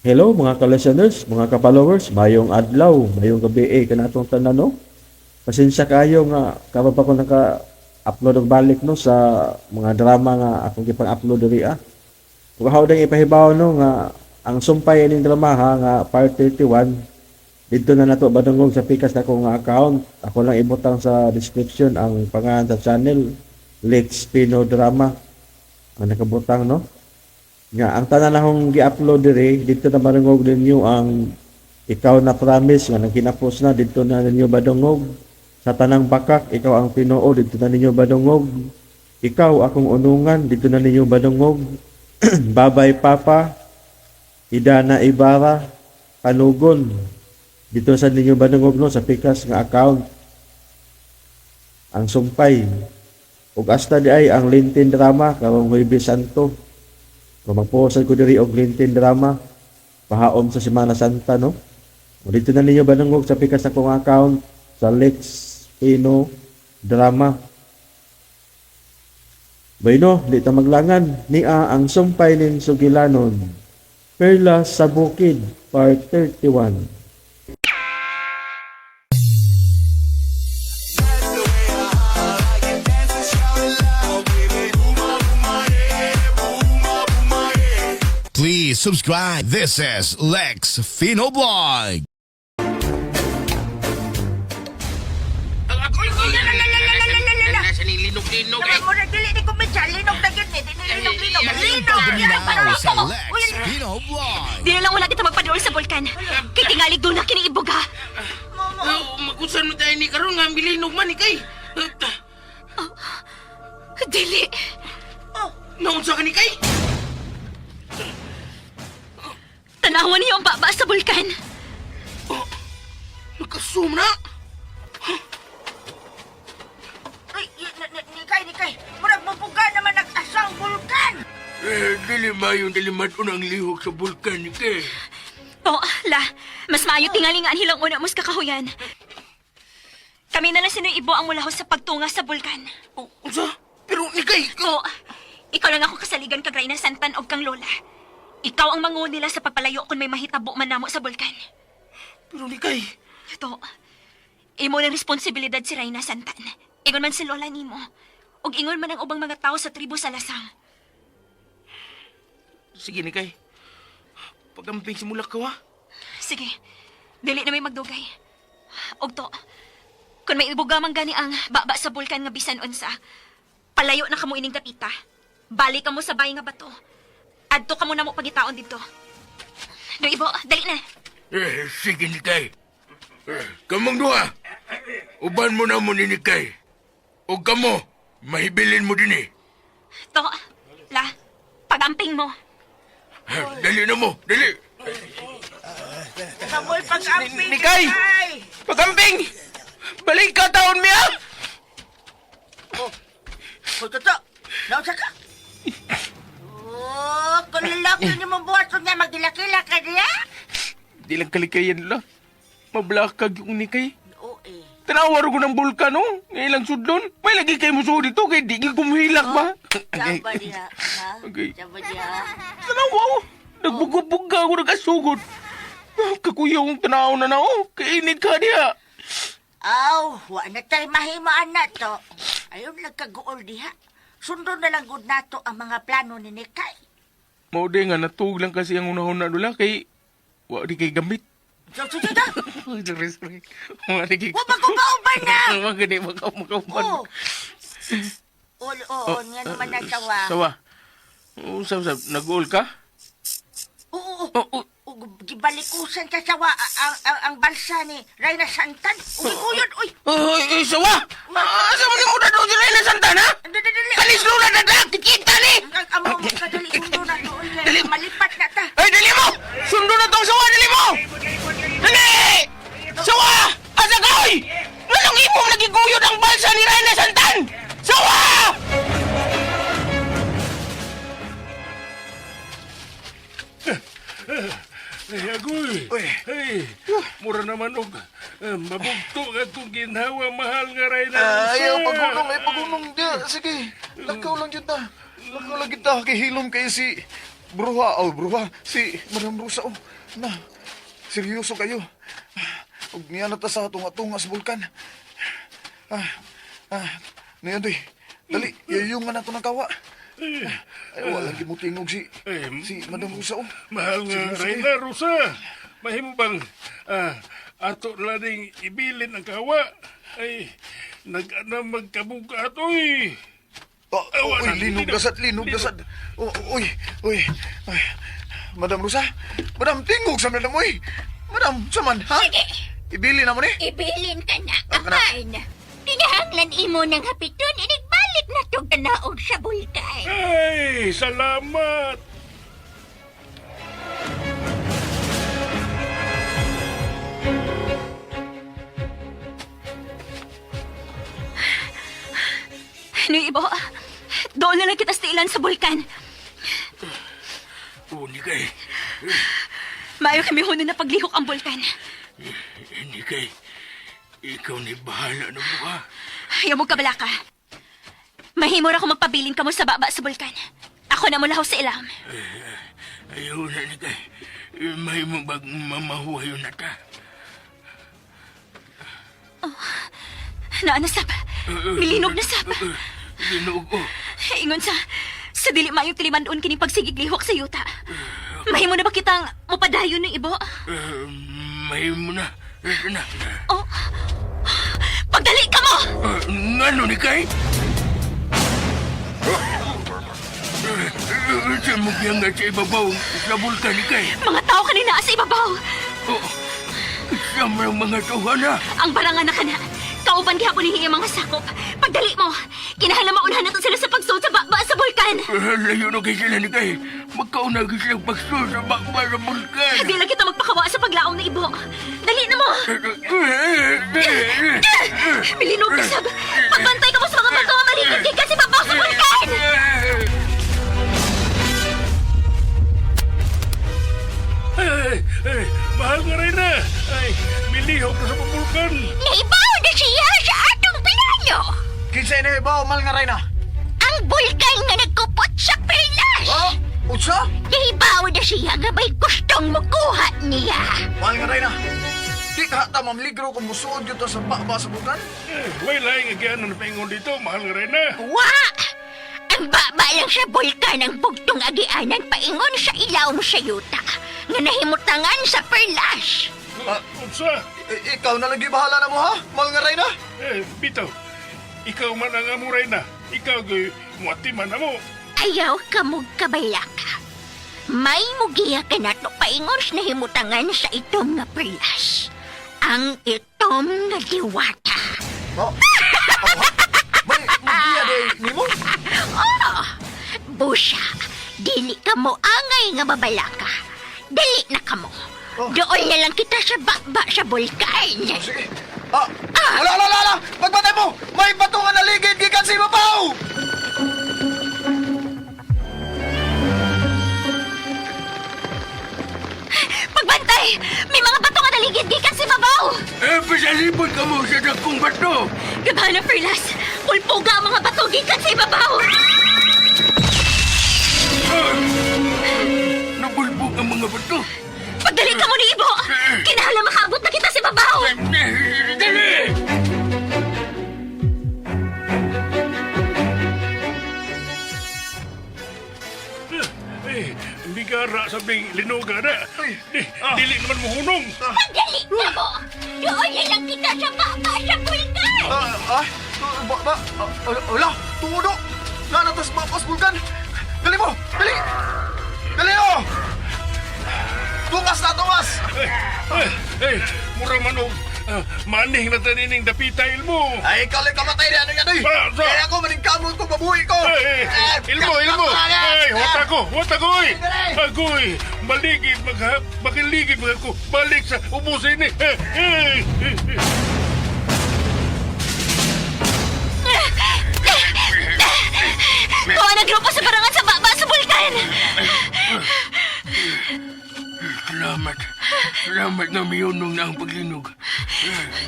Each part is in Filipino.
Hello mga ka-listeners, mga ka-followers, mayong adlaw, mayong gabi kanatong tanan no. Pasensya kayo nga kaba pa ko naka-upload og balik no sa mga drama nga akong gipang-upload diri ah. Ug how ding ipahibaw no nga ang sumpay ining drama ha nga part 31 dito na nato badungog sa pikas na akong account. Ako lang ibutang sa description ang pangalan sa channel, Lex Pino Drama. Ang nakabutang no. Nga ang tanan akong gi-upload diri dito na barungog ninyo ang ikaw na promise nga nang kinapos na dito na ninyo badungog sa tanang bakak ikaw ang Tinoo dito na ninyo badungog ikaw akong unungan dito na ninyo badungog babay papa Idana Ibarra Panugon dito sa ninyo badungog no sa pikas nga account ang sumpay ug hasta di ay ang Lintin Drama karong Huwebes Santo. Kung magposan ko diri og Lintin Drama, pahaom sa Semana Santa, no? O dito na ninyo banungog sa pikas akong account sa Lex Pino Drama. Bueno, di ta maglangan niya ang sumpay ning Sugilanon. Perla sa Bukid, Part 31. Please subscribe. This is Lex Fino Blog. Nasa ni linog-linog eh. Naman mo na dili ni kumitsa, linog na yun eh. Linog-linog. Now sa Lex Fino Blog. Di na lang wala kita magpadool sa bulkan. Kay tingalig doon na kiniibog ha. Magusan mo tayo ni Karon nga bilinog man ikay. Dili. Naunsa ka ni kay? Tanawan niyo ang baba sa bulkan. Nakasum na. Ay, Nikay. Murag mabuga naman nag-asang bulkan. Dili mayon dilimadon ang lihok sa bulkan ni kay. Oo, mas maayo tingali nga ang hilang una mos kakahuyan. Kami na lang sinoy ibo ang mulahos sa pagtunga sa bulkan. Unsa? Pero ni kay. Oo, ikaw lang ako kasaligan kag Reyna Santan o kang lola. Ikaw ang manguon nila sa pagpalayo kung may mahitabo man namo sa bulkan. Pero ni kay. Ito, imo ng responsibilidad si Reyna Santan. Ingon man si lola nimo. Ug ingon man ang ubang mga tao sa tribo sa Lasang. Sige ni kay. Pagamping simula ka wa. Sige, dili na may magdugay. Og to, kung may ibuga man gani ang baba sa bulkan nga bisan unsa, palayo na kamo ining dapita. Balik kamo sa bay nga bato. Adto kamo na mo pagitaon dito. Do ibo, dali na. Sige ni kay. Kamong duha. Uban mo na mo ni kay. O kamo, mahibilin mo din eh. To, pagamping mo. Dali na mo, dali. Saboy pag-amping. Nikay! Pagamping! Balik ka taon mi ah! Toto, nausa ka? Kung lalaki niyo mong buhat niya, magdilakila ka niya? Di lang kalikayan la. Mablakag yung ni kay. Oo eh. Tanawar ko ng bulkan oh. Ngailang sudlon. May lagi kayo musuh dito kay di kumihilak ba? Saba niya, ha? Okay. Saba niya. Tanawa oh. Nagbugab-buga ako nagkasugod. Kakuyaw ang tanaw na oh. Kainit ka niya. Aw, wa na tayo mahimaan na to. Ayun lang kaguol diha. Sundo na lang gud nato ang mga plano ni Nikay. Mao di nga natug lang kasi ang unahon na dula kay wa di kay gamit. So. Sorry. Wa di kay. Wa magkubauban na! Wa gani makauban. Oo. Oo, nga naman na sawa. Sawa. Sawa. Nag-uol ka? Oo. Oo. Gibalikusan sa sawa ang balsa ni Reyna Santan. Uyod, uy. Ay, sawa! Asa mo ni mo na doon si Reyna Santana? Dali. Kalis lula na dag! Tikita ni! Ang amo mo kadali sundo na to. Dali. Malipat na ta. Ay, dali mo! Sundo na tong sawa, dali mo! Dali! Sawa! Asa ka, oy! Walang imong nagiguyod ang balsa ni Reyna Santan! Sawa! Ay, agoy! Ay, mura naman og mabugto nga itong ginhawa mahal nga rin na. Ayaw, pagunong, ay pagunong. Sige, lakaw lang yun ta. Lakaw lang kita, kay hilom kay si bruha. Si Madam Rosa, na, seryoso kayo. Huwag niya na ta sa tunga-tunga sa bulkan. Nayandoy, dali, yayungan na ito ng kawa. Ay, walang gimutingog si Madam Rosa, Mahal nga Seryoso Reyna, Rosa. Mahimo bang ato laning ibilin ang kawa? Ay, nag-ana magkabugat, oy. Linog dasad. Uy. Ay, Madam Rosa, Madam, tingog sa Madam, uy. Madam, saman, ha? Sige. Ibili na mo ni? Ibilin ka na. Ako na. Apan. Pinahanglan imo ng hapiton. Inigbalik na to ganaog sa bulkan. Ay, salamat. Ano, Ibo? Doon na lang kita stilan sa bulkan. Nikay, Maayo kami huno na paglihok ang bulkan. Nikay, ikaw ni bahala na mo ha. Ayaw mo kabala ka. Mahimor ako magpabilin ka mo sa baba sa bulkan. Ako na mulahaw sa ilam. Ayaw na, Nikay. May mo bang mamahuwayo na ta? Naanasap. Milinog na sap. Linog ko. Ingon sa dili mayong tilimandoon kining pagsigiglihok sa yuta. Mahimo na ba kitang mupadayon ng Ibo? May mo na. Oh. Pagdali ka mo! Ngano, Nikay? Saan mo kiyang nga sa ibabaw sa bulkan, Nikay? Mga tao kanina sa ibabaw. Saan mo ang mga tuhan, ha? Ang barangan na kana. Kauban gihapon ni mga sakop. Pagdali mo, kinahanglan maunahan nato sila sa pagsud sa baba sa bulkan. Layo na kayo sila, Nikay. Magkauna kayo silang pagsul sa bakba sa bulkan. Di lang kita magpakawa sa paglaom na Ibo. Dali na mo! Milinog ka sab! Pagbantay ka mo sa mga bato nga maligid kasi babaw sa bulkan! Mahal nga rin na. Ay, milihok na sa pabulkan. Naibaw na siya sa atong plano. Kinsay na ibaw, mal nga rin na. Ang bulkan nga nagkupot sa perlas. Utsa? Naibaw na siya nga may gustong makuha niya. Mal nga rin na. Di ka hata mamligro kung musuod yun to sa baba sa bulkan? May laing agyan na paingon dito. Mahal nga rin na. Wa! Ang baba lang sa bulkan ang bugtong agianan paingon sa ilaw sa yuta nga nahimutangan sa perlas. Unsa? Ikaw na lagi bahala na mo, ha? Mal nga rin na. Bitaw. Ikaw man ang amuray na. Ikaw muatiman na mo. Ayaw ka mong kabalaka. May mugiya ka na to paingon sa nahimutangan sa itom nga perlas. Ang itom nga diwata. May mugiya day ni mo? Oh, Busya, dili ka mo angay nga babalaka. Dali na ka mo. Doon na lang kita sa baba sa bulkan. Sige. Ala! Pagbatay mo! May batungan na ligid gikan sa ibabaw! Pagbantay! May mga bato nga naligid gikan sa babaw! Pasalipod ka mo sa dakong bato. Gabana, Perlas! Pulpuga ang mga bato gikan sa ibabaw! Nabulbog ang mga bato. Pagdali ka mo ni Ibo! Kinahanglan makaabot na kita sa babaw! Dali! Bigara sabing linuga na. Dili naman mo hunong. Pagdali ka mo! Doon na lang kita sa baba sa bulkan. Ala! Tudo! Nanatas mapas bulkan! Dali mo! Dali! Dali mo! Tungas na tungas! Mura manog. Maning na tanining dapitay mo. Ay, ikaw lang kamatay na ano yan eh! Kaya ako maningkamon ko, babuhi ko! Ilmo! Wata ko! Oy! Agoy! Maligid, makiligid mga ko. Balik sa ubusin ni. Kuha ng grupo sa barangan sa baba sa bulkan! Salamat na miyunong na ang paglinog.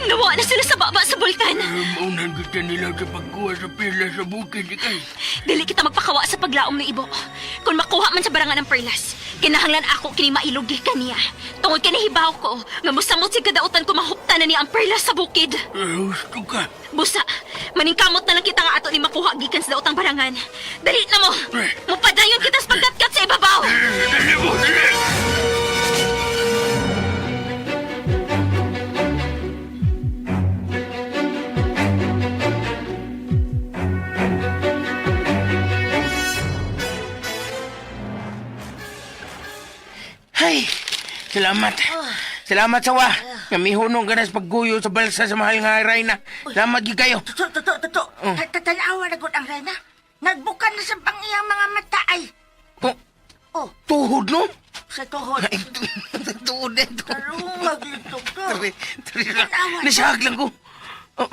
Nawa na sila sa baba sa bulkan. Maunan kita nila sa pagkuha sa pila sa bukid ni kay. Dili kita magpakawa sa paglaom ng ibo. Kung makuha man sa barangan ng perlas, kinahanglan ako kini mailugi kaniya. Tungod kini hibaw ko, nga musamot si kadautan ko mahuptan na niya ang perlas sa bukid. Gusto ka. Busa, maningkamot na lang kita nga ato ni makuha gikan sa daotang barangan. Dali na mo! Mupadayon kita sa pagkatkat sa ibabaw! Dali mo, dali! Ay, salamat. Salamat sawa. Kamihunong ka na sa pagguyo sa balsa sa mahal nga Reyna. Salamat gi kayo. Tuto. Tatanawa na gud ang Reyna. Nagbukan na sa pangiyang mga mata ay. Oh, Oh, tuhod no? sa tuhod. Ay, tuhod na ito. Karong maglitog ka. Tari. Nasahag lang ko. Oh,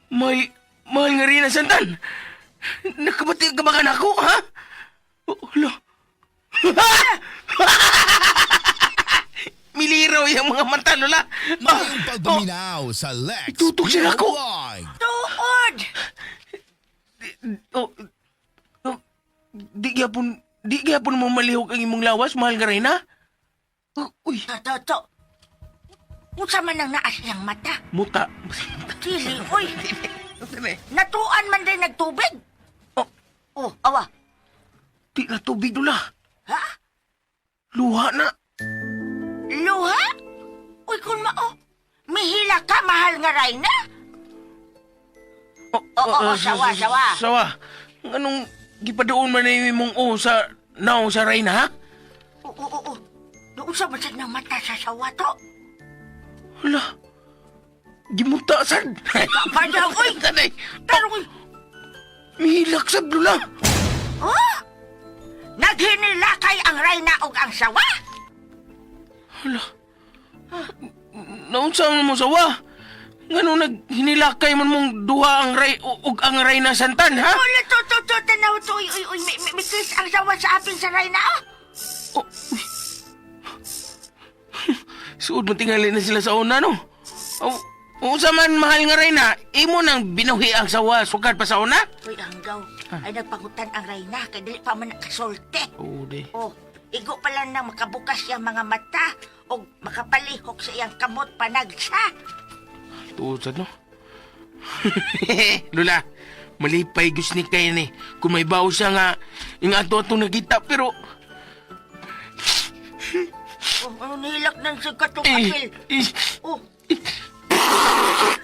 mahal nga Reyna Santan. Nakabati ka ba ka na ako, ha? Oh, hala. Miliraw yung mga mata, Lola. Mayong pagpaminaw sa Lex Tutok sila Pino ako. Vlog. Tuhod! Di gyapon mo malihok ang imong lawas, mahal nga Reyna. Uy, Toto. Unsa man ang naas niyang mata? muta. Dili, uy. Natuan man din nagtubig. Oh, awa. Di na tubig, Lola. Ha? Luha na. Luha? Uy, kung mao. Mihila ka, mahal nga Reyna. Sawa. Sawa. Anong gipadoon man na imong sa naong sa Reyna, ha? Oo. Doon sa masad ng mata sa sawa to. Hala. Gimunta, sad. Kapanya, uy. Tanay. Pero, uy. Mihilak sa Lola. Oh! Naghinilakay ang Reyna og ang sawa? Hala. Naunsa mo sawa? Ngano naghinilakay man mong duha ang ug ang Reyna Santan, ha? Wala to, tanaw to. Uy, may kiss ang sawa sa apin sa Reyna, oh. Oh, uy. Suod mo tingali na sila sa una, no? Unsa man mahal nga Reyna, imo nang binuhi ang sawa sugad pa sa una? Uy, hanggaw. Ay nagpangutan ang Reyna, kaya dili pa man nakasolte. Oo, di. Oh, igo pala nang makabukas siyang mga mata o makapalihok sa iyang kamot panagsa. Tuusad, no? Lola, malipay gusto ni kayo ni. Kung may bawo siya nga, yung ato-ato nagita, pero... Oh, nilak ng sigatong apil. Oh.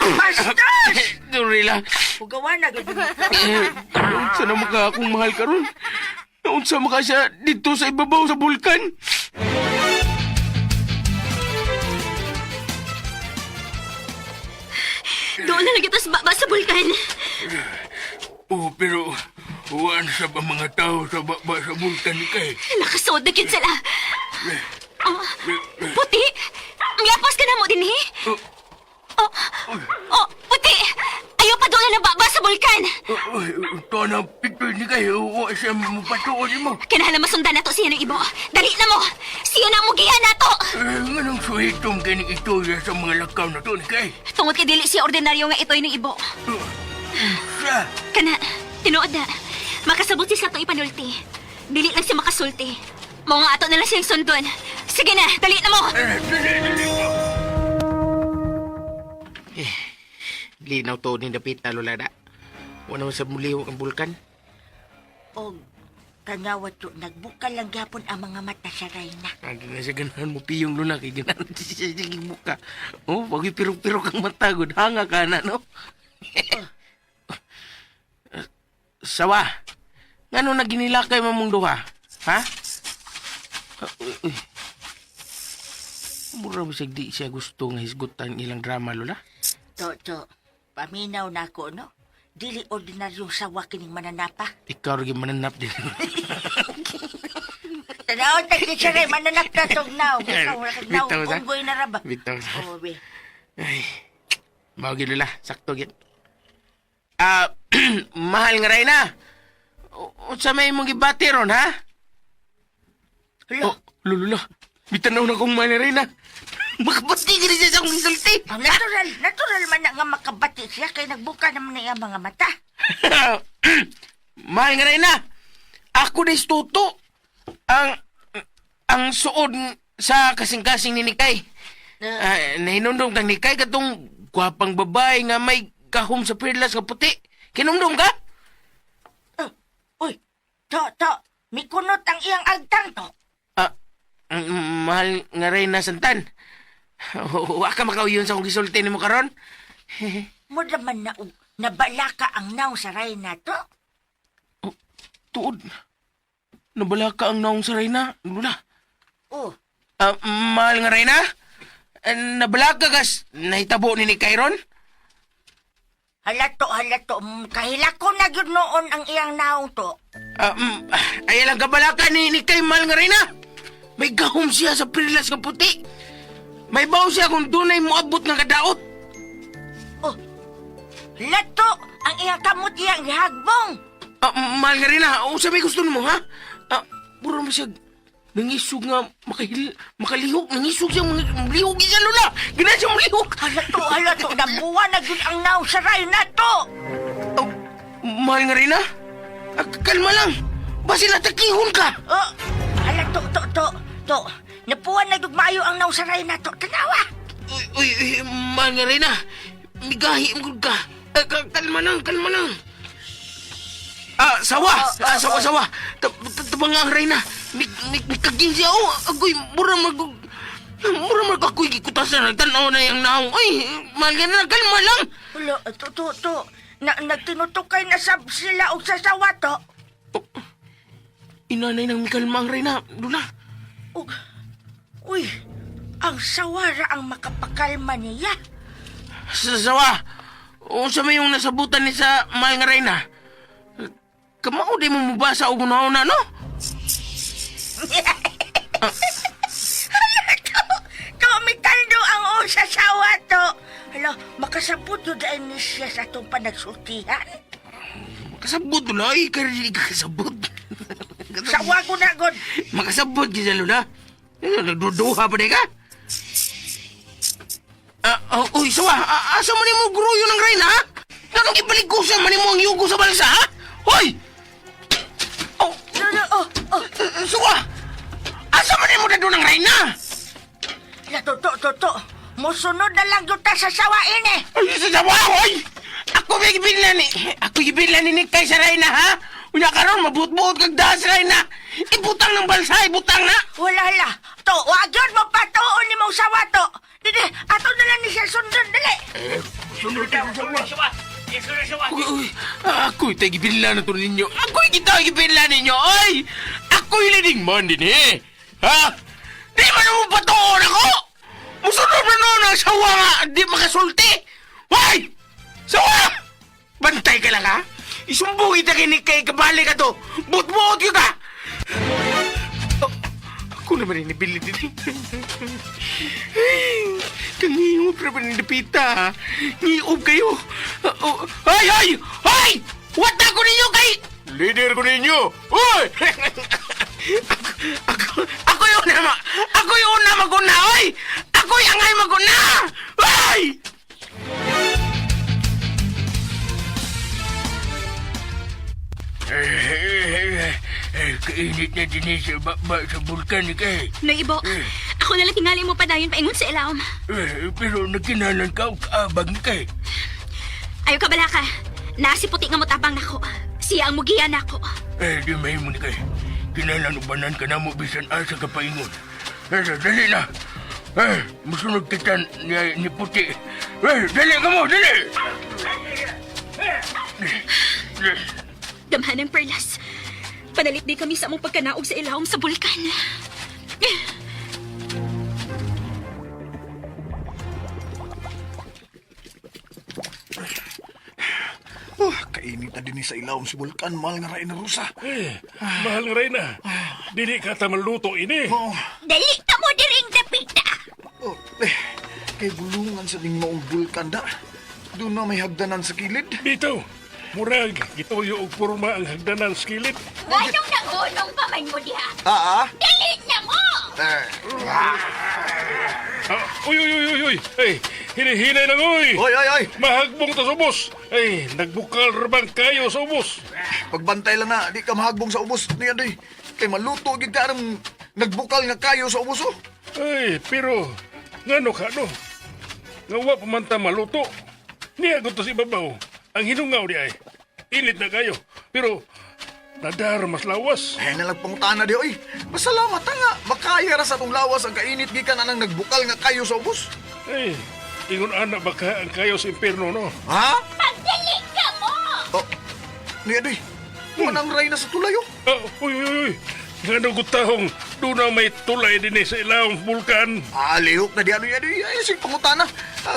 Bastos! Dorila, Ugawa na, gano'n. sana maka akong mahal ka ron. Naunsa maka siya dito sa ibabaw sa bulkan. Doon na lang kita sa baba sa bulkan. Oh, pero huwaan sa ba mga tao sa baba sa bulkan ni kay. Nakasuod na kin sila. Puti! Miyapas ka na mo din, eh? Puti! Ayaw pa doon na baba sa bulkan. Ito na pitoy ni kay. Huwaan siya mapatuon mo. Kinahanglan masundan na to siya ng ibo. Dali na mo! Siya na ang mugihan na to! Nganong suhitong kaning ito sa mga lakaw na to ni kay. Tungod kay dili siya ordinaryo nga ito'y ng ibo. Sa... Kana, tinuod na. Makasabot siya sa ito ipanulti. Dili lang siya makasulti. Mga nga ato na lang siyang sundon. Sige na, dali na mo! Dali mo. Linaw to ni Dapita, Lola da. Wala mo sa muliwag ang bulkan. O, tanawat to, nagbuka lang gapon ang mga mata sa Reyna. Ando na siya ganahan mo piyong, Lola. Kaya ganahan siya buka. Oh, pag pirok-pirok ang mata, good. Hanga ka na, no? Sawa, ngano na ginilakay mo mong duha? Ha? Uy. Mura mo siya di siya gusto nga hisgutan ilang drama, Lola? To, paminaw na ako, no? Dili ordinaryong sawa kining mananapa. Ikaw rin mananap din. Tanawat na siya rin, mananap na tugnaw. Ikaw, Bitaw sa? unggoy na raba. Bitaw sa. Oo, be. Ay, mawagi, Lola. Sakto, git. Mahal nga Reyna. Sa may mong gibati ron, ha? Hala, Lula. Bitanaw na kong mahal nga Reyna. Makabati ka rin siya sa akong gisulti. Ang natural man na nga makabati siya kay nagbuka naman niya mga mata. Mahal nga rin na. Ako na istuto. Ang suod sa kasing-kasing ni Nikay. Nahinundong kang Nikay katong gwapang babae nga may kahom sa perlas nga puti. Kinundong ka? Uy, to, mikunot ang iyang agtang to. Mahal nga rin na santan. Wa ka makauyon sa kong gisulti ni mo karon. Mo naman na nabala ka ang naw sa ray na to. Tuod. Nabala ka ang naong sa Reyna. Lula. Oh, Mahal nga Reyna. Nabala ka gas. Nahitabo ni Kairon. halato, kahilako na yun noon ang iyang naong to. Ay lang kabalaka ni Kay mahal nga Reyna. May gahom siya sa prilas nga puti. May baw siya kung dunay moabot ng kadaot. Oh, lato, ang iyang kamot iyang gihagbong. Mahal nga Reyna. O sabi gusto mo ha? Puro mo siya nangisog nga makalihok. Nangisog siya malihog siya Lula. Gina siya malihog. Halato, nabuwa na yun ang naong sa ray na to. Mahal nga Reyna. Kalma lang. Basi natakihon ka. Oh, halato, to. Napuan na dugmayo ang naong sa ray na to. Tanawa. Uy, mahal nga Reyna. Migahi mo ka. Kalma lang. Sawa. Tabang nga ang Reyna. Mikaging siya. Agoy, mura ako'y gikutasan. Nagtanaw na yung naong. Ay, mahal nga Reyna. Kalma lang. Wala, to. Nagtinutukay na sila o sa sawa to. Inanay ng mikalma ang Reyna. Lula. Uy, ang sawara ang makapakalma niya. Sawa. O sa may yung nasabutan ni sa mahal nga Reyna. Kamao di mo mabasa o una no? To, may kaldo ang sa sawa to. Hala, makasabot yun dahil ni siya sa itong panagsultihan. Makasabot Lula. Ay, karili ka kasabot. Sawa ko na, God. Makasabot ka sa Lula. Nagduduha pa di ka? Uy, sawa. Asa man mo gruyo ng Reyna, ha? Ganong ibaligusan man mo ang yugo sa balsa, ha? Hoy! Sawa! Asa man mo na doon ng Reyna? To. Musunod na lang yun ta sa sawain eh. Ay, sa sawa, hoy! Ako gibilan ni Nikay sa Reyna, ha? Unya karon mabut-buot kag dahas sa Reyna. Ibutang ng balsa, ibutang na. Wala. To, wag yun mo patuon ni mong sawa to. Dili, ato na lang ni siya sundon, dili. Uy, ako'y gibilan na to ninyo. Ako'y gibilan ninyo, oy! Ako'y leading man din, eh. Ha? Di man mo patuon ako! Musunod na noon ang sawa nga, di makasulti! Hoy! Sawa! Bantay ka lang, ha? Isumbong ita kay kabali ka to! But-buot ka ka! Ako naman inibili din. Kangiyob na ba ng dapita, ha? Ngiyob kayo. Hoy! What ako ninyo kay... Leader ko ninyo! Hoy! Ako yung una maguna, oy! Ako yung angay maguna! Hoy! Kainit na din sa baba sa bulkan ni Kay. Noibo, ako nalang tingali mo pa dayon paingon sa ilawom. Pero nagkinalan ka o kaabag ni Kay. Ayaw ka bala ka. Nasi puti nga motabang nako. Siya ang mugian nako. Di may mo ni Kay. Kinalan ubanan ka na mo bisan asa ka paingon. Dali na. Musunog kita ni puti. Dali ka mo, dali! Damhan ng perlas. Panalit di kami sa among pagkanaog sa ilawom sa bulkan. Kainit na din sa ilawom si Vulcan, mahal nga Reyna Rosa. Mahal nga Reyna. Dili ka ta maluto ini. Dali ka mo diring dapita. Kay bulungan sa ding maong Vulcan da. Doon na may hagdanan sa kilid. Dito, murag, gituyo og porma ang hagdanan skillet. Ganong nagunong pa man mo diha. Ah? Dali na mo! Uy. Ay, hinihinay lang, uy. Oy. Mahagbong to sa ubos. Ay, nagbukal rabang kayo sa ubos. Pagbantay lang na, di ka mahagbong sa ubos ni Andoy. Kay maluto gid ka ng nagbukal nga kayo sa ubos, oh. Ay, pero, ngano ka, no? Nga wa pamanta maluto. Niya to si babaw. Ang hinungaw di ay. Init na kayo. Pero, nadar mas lawas. Ay, nalagpangutana di, oy. Masalamat nga. Makaya ra sa tong lawas ang kainit gikan anang nagbukal nga kayo sa ubos. Ay, ingon anak baka ang kayo sa impyerno, no? Ha? Pagdali ka mo! Oh, ni Andoy. Manang ray na sa tulay, oh. Uy. Ngano gutahong doon na may tulay din sa ilawang bulkan. Alihok na di ano yan. Ay, sige, pangutana.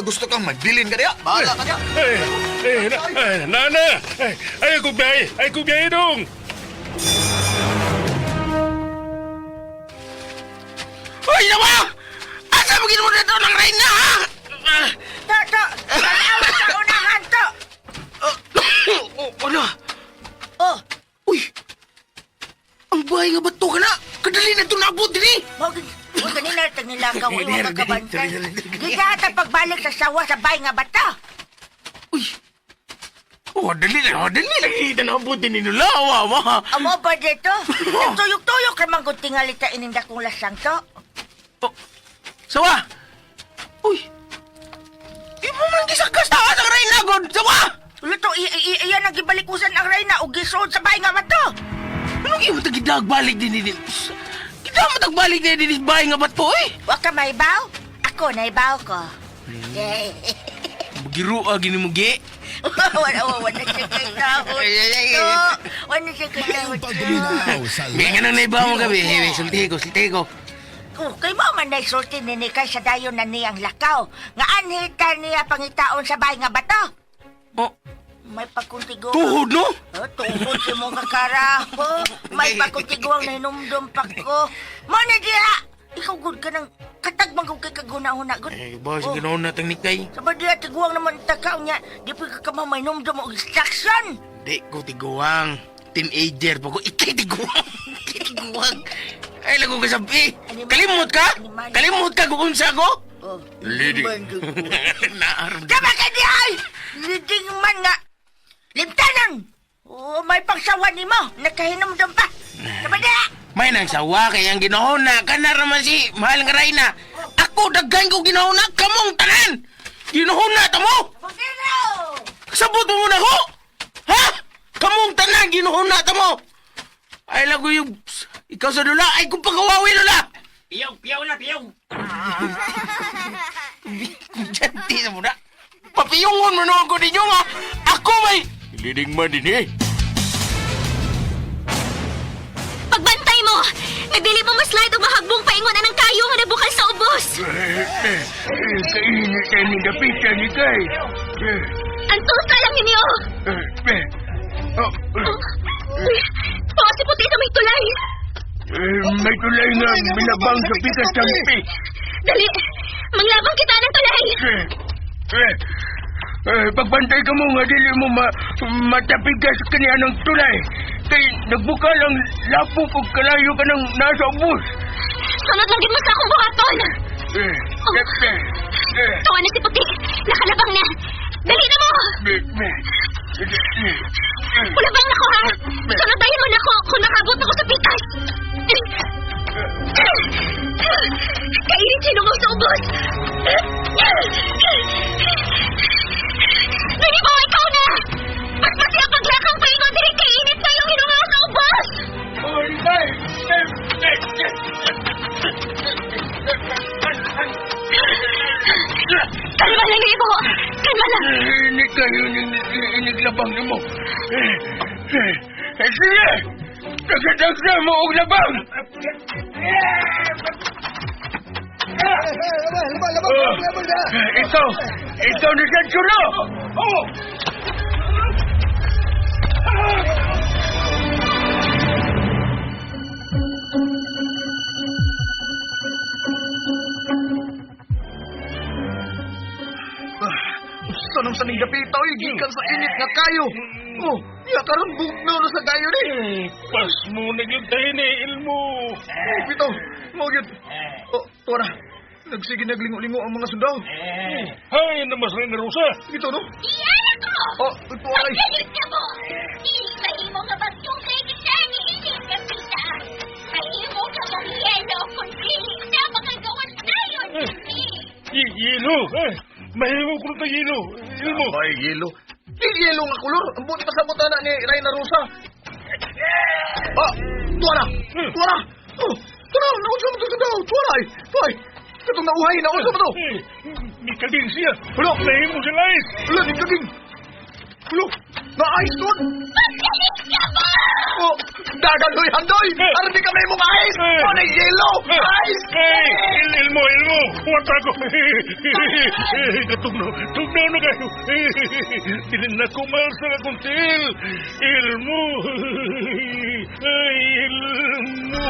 Gusto kang magbilin ka diya. Bahala ka diya. Nana! Ay, ko biyahe dong! Hoy, nawa! Asa mo ginawa na ito ng Reyna, ha? To, tanaw sa unahan to. Ano? Oh, Uy! Ang bahay nga bato ka na! Kadali na ito naabot din eh! mo ganina tanilakaw mo kakabantay. Di ka ata pagbalik sa sawa sa bay nga bata. Uy! Dali lang. Hindi na naabot din nila. Awa. Amo ba dito? Nagtuyok-tuyok ka mang tingalita ininda kong lasang to. Sawa! Uy! Imo man gisakas na sa Reyna, God! Sawa! Luto, iyan ang gibalikusan ang Reyna o gisood sa bay nga bato. Anong iyo tagbalik din din? Kita mo tagbalik din din bahay nga bato eh! Wa ka maibaw? Ako naibaw ko. Yay. Magiro gini mo gi. Wala siya kay kahon. Wala siya kay kahon. Pagminaw sa May nga nang naibaw mo gabi. Sulti ko. Kay mo man na isulti ni Nikay sa dayon na niyang lakaw. Nga anhita niya pangitaon sa bay nga bato. Oh, May pagkuntigo. tuhod no? Tuhod si mo kakaraho. May pagkuntigo ang nahinumdum pa ko. Mo na diha! Ikaw good ka ng katagmang kong kay kaguna-una. Boss, ganoon na tang nikay. Sabad diha, tiguang naman takaw niya. Di pa ka kamamay numdum o instruction. Di ko tiguang. Teenager pa ko. Ikay tiguang. Ay, lago ka sabi. Kalimut ka kung unsa ko? Oh, Lady. bandog. Naaram. Tama ka di ay! Leading man nga. Limtanan! Oh, may pagsawa ni mo. Nakahinumdum pa. Sabad diha! May nang sawa kay ang ginahon na kana raman si mahal nga Reyna. Ako daghan ko ginahon na kamong tanan. Ginahon na tamo. Pagkiraw! Sabot mo na ko. Ha? Kamong tanan ginahon na tamo. Ay lago yung ikaw sa dula ay kung pagawawi lula. Piyaw na. Janti na mo na. Papiyungon mo na ako ninyo nga. Ako may leading man din eh. Pagbantay mo! Nagdili mo maslide o mahagbong paingon na ng kayo nga nabukal sa ubos! Kainit tayo ni Dapita ni Kay. Ang tusa lang ninyo! Tuwa si puti sa may tulay! May tulay nga minabang sa pikas kampi. Dali! Manglabang kita ng tulay! Pagbantay ka mo nga dili mo matapigas kaniya ng tulay. Kay nagbuka lang lapo kung kalayo ka ng nasa ubos. Sunod lang din mo sa akong buhaton! Tuwa na si puti! Nakalabang na! Dali na mo! Ulabang na ko ha! Sunadayin mo na ko kung nakabot ako sa pitas! Kainit sinungaw sa ubos! Dali mo! Ikaw na! Mas masya paglakang paingon dili kainit kayo hinungaw sa ubos! Kalma lang, Ibo! Kalma lang! Hindi kayo iniglabang mo. Sige! Nagkatagsa mo og labang! Ikaw na sa tsulo! Sanong sa ning dapita, oy, gikan sa init nga kayo. Oh, iya karon bugnaw na sa kayo ni. Pas mo na yun tayo ni Ilmo. Oh, bitaw, mo yun. Tuwa na. Nagsige naglingo-lingo ang mga sundao. Hay, namas rin na Rosa. Ito, no? Iyan ako! Oh, tuwa ay. Pagkalit ka mo! Dili mahimo nga bagyong kay Gisani, hindi ka pita. Mahimo ka mong yelo kung dili na makagawas tayo, hindi. Yelo, mahimo ko na yelo. Ilmo. Ay, yelo. Di yelo nga kulor. Ang buti pa sa butana ni Reyna Rosa. Tuwa na. Tuwa na. Oh, tuwa na. Naunsa mo ito sundao. Tuwa na ay. Tuwa ay. Katong nauhay. Naunsa mo ito. May kaging siya. Hulo. Mahimo siya lais. Hulo, di kaging. Hulo. Na-ice doon. Pagkalit ka mo! Oh, dagandoy, handoy. Aram di kami mong ice. Oh, na yelo. Ice. Ilmo. Wata ko. Tugnaw na kayo. Dinin na kumalsa ka kuntil. Ilmo. Ay, ilmo.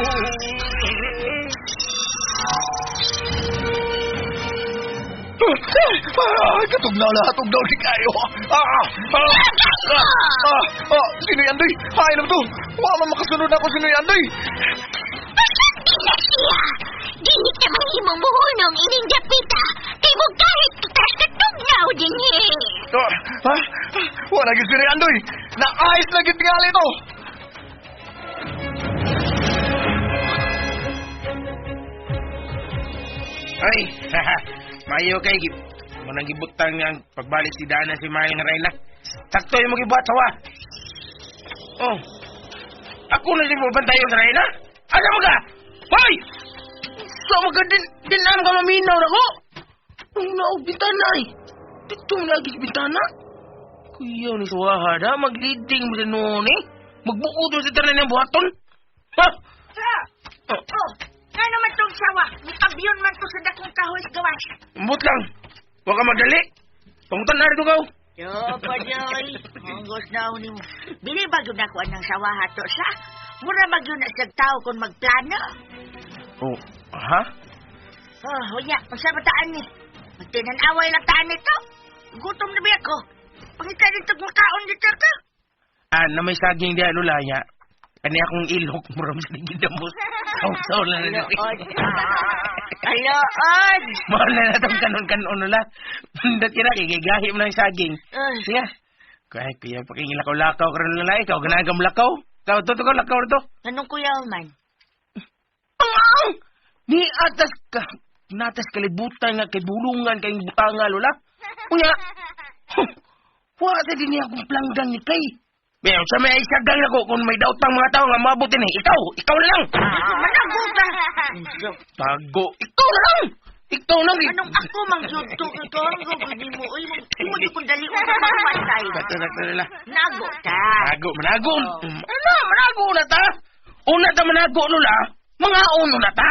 Katugnaw na, tugnaw si kayo. Sino yan, Doy? Hain naman to. Wala makasunod ako sino yan, Doy. Pasanti na siya! Dili ka mahimo muhunong ining dapita. Kay mo kahit tutas na tugnaw din Ha? Wala gis sino yan, Doy. Na-ayos na git tingali to. Ay, mayo kay Munang gibutang ang pagbalik si Dana si May nga Reyna. Sakto yung magibuhat sawa. Oh. Ako na din mo bantayan sa Reyna? Asa mo ka? Hoy! So mga dinam ka maminaw na ko? Ay, bintana eh. Dito lagi bintana. Kuyaw ni Suwaha na, mag-leading mo sa noon eh. Magbukod mo sa tanan ng buhaton. Ha? Nga naman tong sawa. May abyon man to sa dakong kahoy sa gawas. Mbut lang. Huwag ka magdali. Pangutan na rin ikaw. Yo, pajoy. Anggos na ako ni mo. Bili ba yun ako ng sawa hato sa? Mura mag yun na sa tao kung magplano. Oh, ha? Oh, huya. Masabataan ni. Magtinanaway lang taan nito. Gutom na ba ako? Pangita dito makaon dito ka. Na may saging di ano laya. Kani akong ilok muram sa gidamos. Sausaw na rin. Alood! Mahal na natang kanon-kanon nula. Mandat kira kikigahi mo ng saging. Siya. Kahit kaya pakingilakaw-lakaw ka rin nila. Ikaw ganagam lakaw. Ikaw to lakaw to. Anong kuya man? Ni atas ka. Natas kalibutan nga kay bulungan kay butanga lula. Unya. Wala sa din niya akong planggang ni kay. Pero sa may isagang ako kung may dautang mga tao nga mabuti ni. Ikaw na lang. Manago ka! Tago. Ikaw na lang. Anong ako mangyunto ito? Ang gagawin mo? Uy, hindi kong dali mo na mamatay. Tala. Nago ka. Manago. Ano? Manago na ta. Una ta manago lula. Mga uno na ta.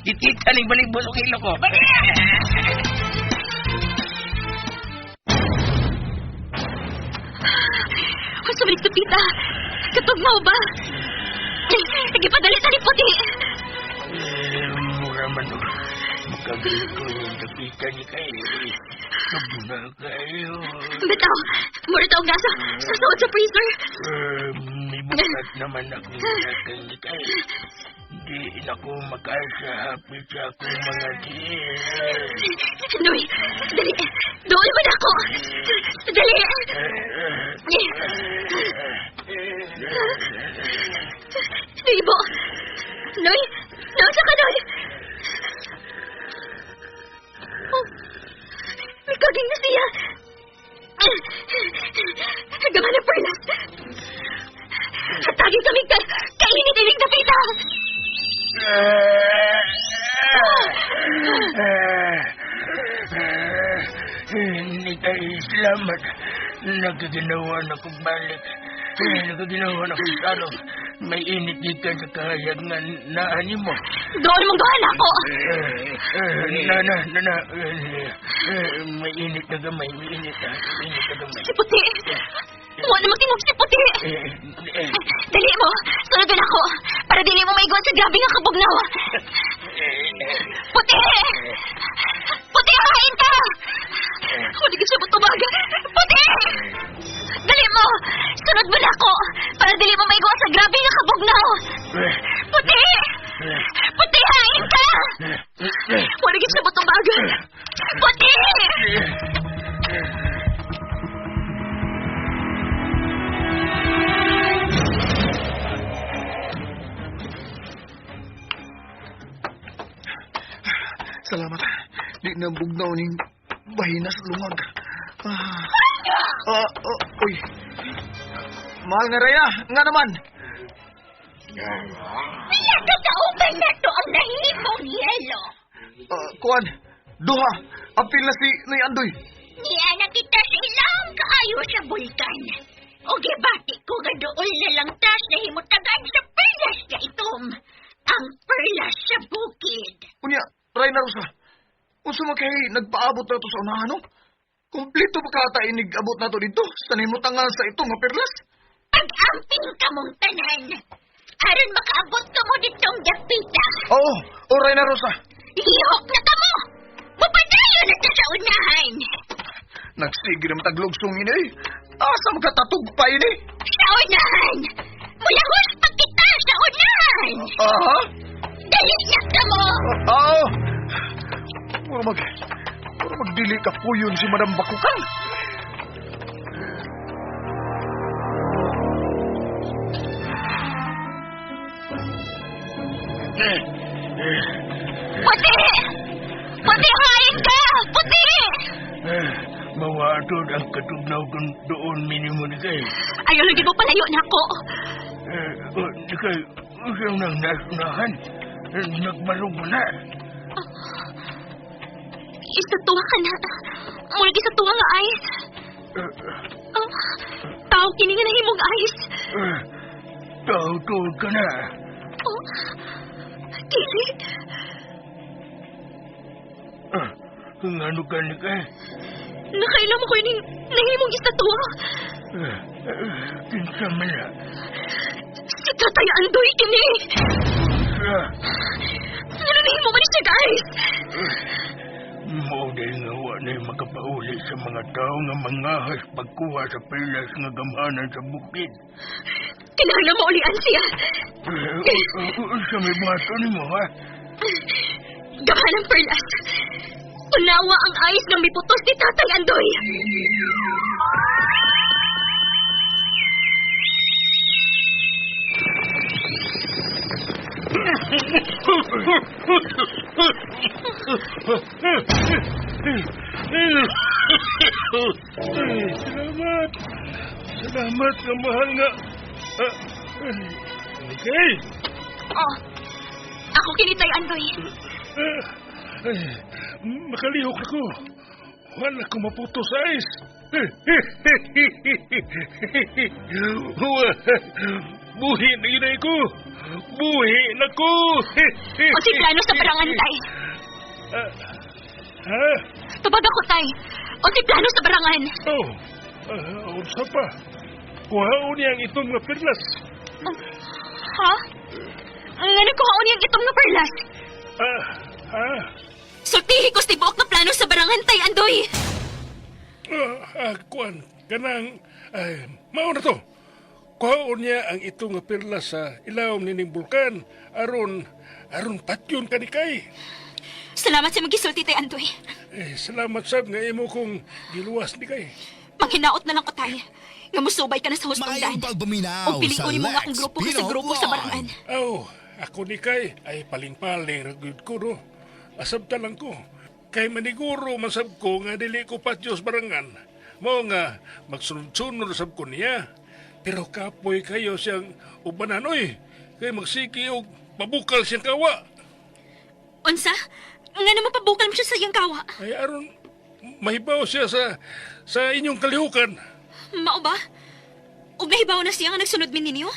Kitita ning balibos o kilo ko. Gusto mo nito, tita? Katugnaw ba? Sige, padali sa liputi. Mura man. Magkagalit ko yung tapita ni kayo. Nabuna kayo. Bitaw, mura taong gasa. Sasuot sa freezer. May bukat naman ako nakan ni kayo. Hindi na ko makasahapit sa akong mga diyan. Noy, dali. Doon mo na ako. Dali. Ibo. Noy, nasa ka, Noy? Oh, may kaging na siya. Gaman ng perlas. Hatagin kami kainit-inig na pita. Hindi tayo salamat. Nagkaginawa na kong balik. Nagkaginawa na kong salong. May init dito sa kahayag nga naani mo. Doon mong doon ako. May init na gamay. May init na gamay. Si Puti. Huwag na magtingog si Puti. Dali mo. Sunod na ako. Para dili mo maiguan sa grabe nga kabugnaw. Puti! Puti, hain ka! Huwag ka siya matumaga. Puti! Dali mo! Sunod mo na ako. Para dili mo maiguan sa grabe nga kabugnaw. Puti! Puti, hain ka! Wala gid siya matubagan. Puti! Salamat. Di na bugnaw ning bahina sa lungag. Uy. Mahal nga Raya, nga naman. Nakakauban na to ang nahimong yelo. Kuan, duha, apil na si Nay Andoy. Niya nakita sa ilang kaayo sa bulkan. O gibati ko nga doon na lang tas na himutagan sa perlas ka itom. Ang perlas sa bukid. Unya, Ray na Rosa. Unsa man kay nagpaabot na to sa unahan, no? Kompleto pa kata inig-abot na to dito sa nimutangan sa ito nga perlas. Pag-amping ka mong tanan. Aron makaabot ka mo ditong dapita. Oo, Ray na Rosa. Lihok na ka mo. Mapadayo na ka sa unahan. Nagsige naman taglugsong ini eh. Asa magkatatugpay ini? Sa unahan. Mulahos pag kita sa unahan. Aha. Dali na ka mo. Oo. Puro magdili ka po yun si Madam Bakukang. Puti! Puti, hain ka! Puti! Mawatod ang katugnaw kung doon minimo ni kay. Ayaw lagi mo palayo na ako. Ni kay, usang nang nasunahan. Nagbalog mo na. Isa tuwa ka na. Mula sa tuwa nga ayos. Tao kini nga nahimong ayos. Tawtod ka na. Oh, Kili, Ngano ka ni kay? nakailam ko yung nahimong isa tuwa. Kinsa man na. Si Tatay Andoy kini. Ano nahimo man siya, guys? Mao day nga wa na makapauli sa mga tao nga mangahas pagkuha sa perlas nga gamhanan sa bukid. Kinahanglan mo ulian siya. Sa may bato ni mo, ha? Gahan ang perlas. Unawa ang ayos ng may putos ni Tatay Andoy. Salamat. Salamat nga mahal nga. Okay. Oh, ako kini Tay Andoy. Makalihok ako. Wala ko maputo sa ice. Buhi na inay ko. Buhi na ko. O si plano sa barangan, Tay. Ha? Tubag ako, Tay. O si plano sa barangan. Oh, unsa pa? Kuhaon niyang itong nga perlas. Ha? Nga nagkuhaon niyang itong nga perlas. Sultihi ko si buok na plano sa barangan, Tay Andoy. Kuan, kanang, mao na to. Kuhaon niya ang itong nga perlas sa ilawom nining bulkan. Aron patyon ka ni kay. Salamat sa magisulti, Tay Andoy. Salamat sab nga imo kong giluwas ni kay. Manghinaot na lang ko, Tay. Nga musubay ka na sa hustongdan. Mayong pagbuminaw O pili sa ko ni mo nga Lex kung grupo ka sa Pino grupo sa Vlog. barangan. Ako ni kay ay paling-paling ragud ko no. Asabta lang ko. Kay maniguro masab ko nga dili ko patyos barangan. Mao nga magsunod-sunod sab ko niya. Pero kapoy kayo siyang ubanan oy. Kay magsiki og pabukal siyang kawa. Unsa? Nga naman pabukal mo siya sa iyang kawa. Ay aron mahibaw siya sa inyong kalihukan. Mao ba? O nahibaw na siya nga nagsunod min ninyo?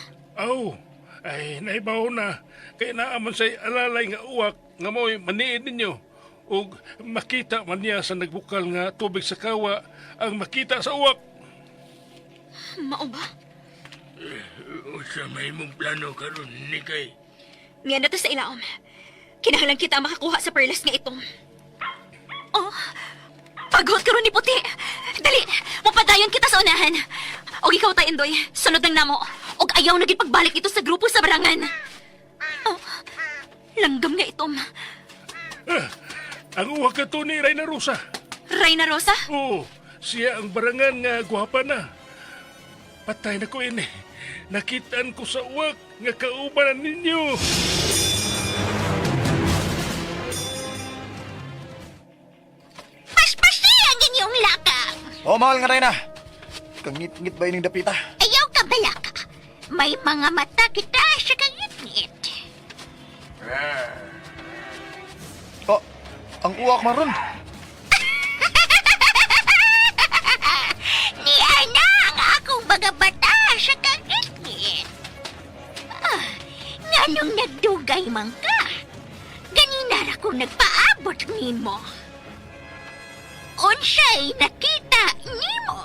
Ay nahibaw na. Kay naaman say alalay nga uwak nga mo'y maniid ninyo. O makita man niya sa nagbukal nga tubig sa kawa ang makita sa uwak. Mao ba? Sa may mong plano karon ni kay. Nga na to sa ilaom. Kinahanglan kita makakuha sa perlas nga itong. Oh, pagod karon ni Puti. Dali, mapadayon kita sa unahan. Og ikaw, Tay Indoy, sunod lang namo. Og ayaw na gid pagbalik ito sa grupo sa barangan. Oh, langgam nga itom. Ang uwag ka to ni Reyna Rosa. Reyna Rosa? Oo, siya ang barangan nga gwapa na. Patay na ko ini. Nakitaan ko sa uwag nga kaubanan ninyo. Paspasi ang inyong lakang. Oh, mahal nga Reyna. Kangit-ngit ba ining dapita? Ayaw ka balaka. May mga mata kita sa kangit-ngit. Oh, ang uwak maron. Ni Ana ang akong mga bata sa kangit-ngit. Nganong nagdugay man ka? Ganina ra ko nagpaabot nimo. Unsay nakita nimo?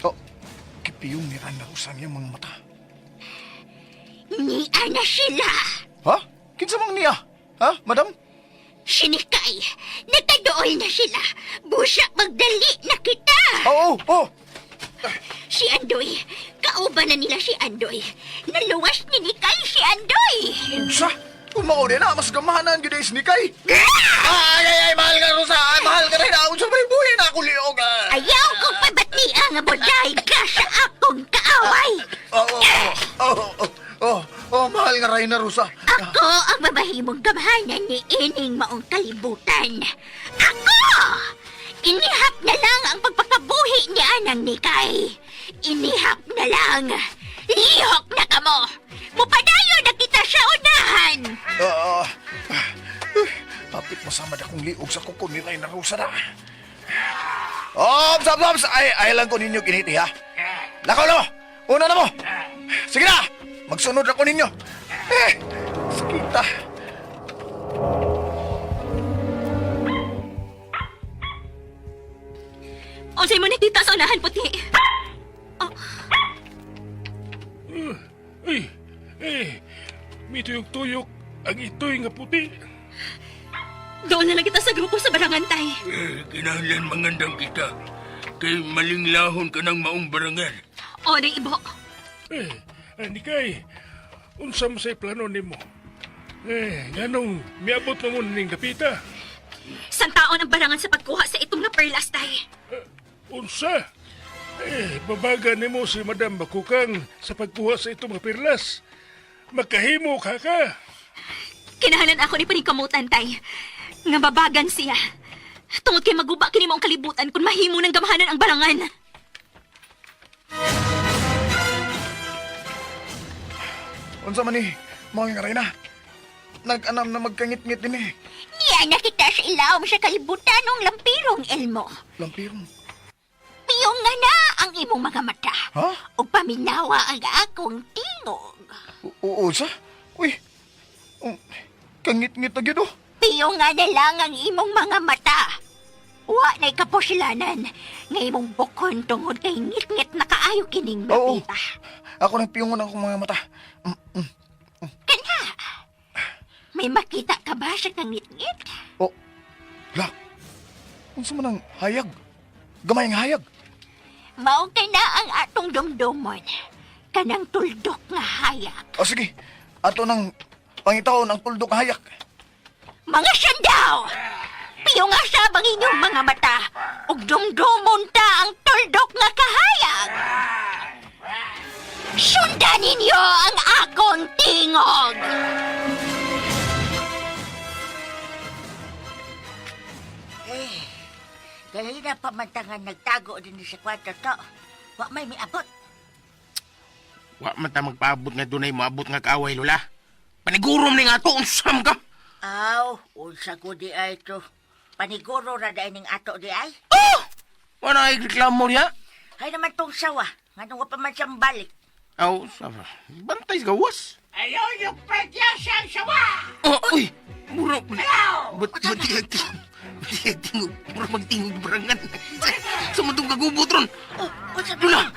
Oh, kipiyong ni Reyna Rosa niyang mga mata. Ni Ana sila. Ha? Kinsa mang niya? Ha, madam? Sinikay, natadool na sila. Busa magdali na kita. Oo, oh. Si Andoy, kauban na nila si Andoy. Naluwas ni Nikay si Andoy. Sa? Kung mauli na, mas gamahanan yun ni Kay. Ay, mahal ka, Rosa. Ay, mahal ka rin. Ako sa may buhay na ako liog. Ayaw kong pabati ang buday ka sa akong kaaway. Mahal nga Reyna Rosa. Ako ang mamahimong gamahanan ni Ining Maong Kalibutan. Ako! Inihap na lang ang pagpakabuhi ni Anang Nikay. Inihap na lang. Lihok na kamo. Mupadayo na kita sa unahan. Kapit masamad akong liog sa kuko ni Reyna Rosa na. Ops! Ay lang ko ninyo kiniti, ha? Lakaw na mo! Una na mo! Sige na! Magsunod ako ninyo! Sakita! Unsay mo nakita sa unahan, puti? Oh, May tuyok-tuyok ang ito'y nga puti. doon na lang kita sa grupo sa barangan, tay. Kinahanglan mangandang kita. Kay malinglahon ka ng maong barangan. O, na ibo. Nikay, unsa mo sa'y plano nimo? Ganong miabot na mo ning dapita. San taon ang barangan sa pagkuha sa itong na perlas, tay. Unsa? Babaga nimo si Madam Bakukang sa pagkuha sa itong mga pirlas. Magkahimo ka ka. Kinahanglan ako ni paningkamutan, tay. Nga babagan siya. Tungod kay maguba kini mo ang kalibutan kung mahimo ng gamahanan ang barangan. Unsa man ni, mga nga Reyna? Nag-anam na magkangit-ngit din eh. Niya nakita sa ilawom sa kalibutan ng lampirong Elmo. Lampirong. Piyong nga na ang imong mga mata. Ha? O paminawa ang akong tingog. Unsa? Uy, kangit-ngit na gyud oh. Piyong nga na lang ang imong mga mata. Wa na'y kaposilanan. Nga imong bukon tungod kay ngit-ngit na kaayo kining Oo. napita. Ako nang piyungon akong mga mata. Kana, may makita ka ba sa kangit-ngit? Oh, la. Unsa man ang hayag? Gamay ang hayag. Mao ka na ang atong dumdumon. Kanang tuldok nga hayag. O sige, ato nang pangitawon ang tuldok nga hayag. Mga sandaw! Piyo nga sabang inyong mga mata. Ug dumdumon ta ang tuldok nga kahayag. Sundan ninyo ang akong tingog! Dali na pamantangan nagtago din sa kwarto to. Wa may miabot. Wa man ta magpaabot nga dunay maabot nga kaaway, Lola. Panigurom ni nga to, unsam ka. Aw, unsa ko di ay to. Paniguro ra dahil ning ato di ay. Oh! Wala ay reklamo niya. Ay naman tong sawa. Nga nung pa man siyang balik. Aw, saba. Bantay sa gawas. Ayaw yung pagya siyang sawa! Oh, uy! Mura. Ayaw! Ba't tingog? Mura magtingog barangan. Sa matong kagubot ron. Lola,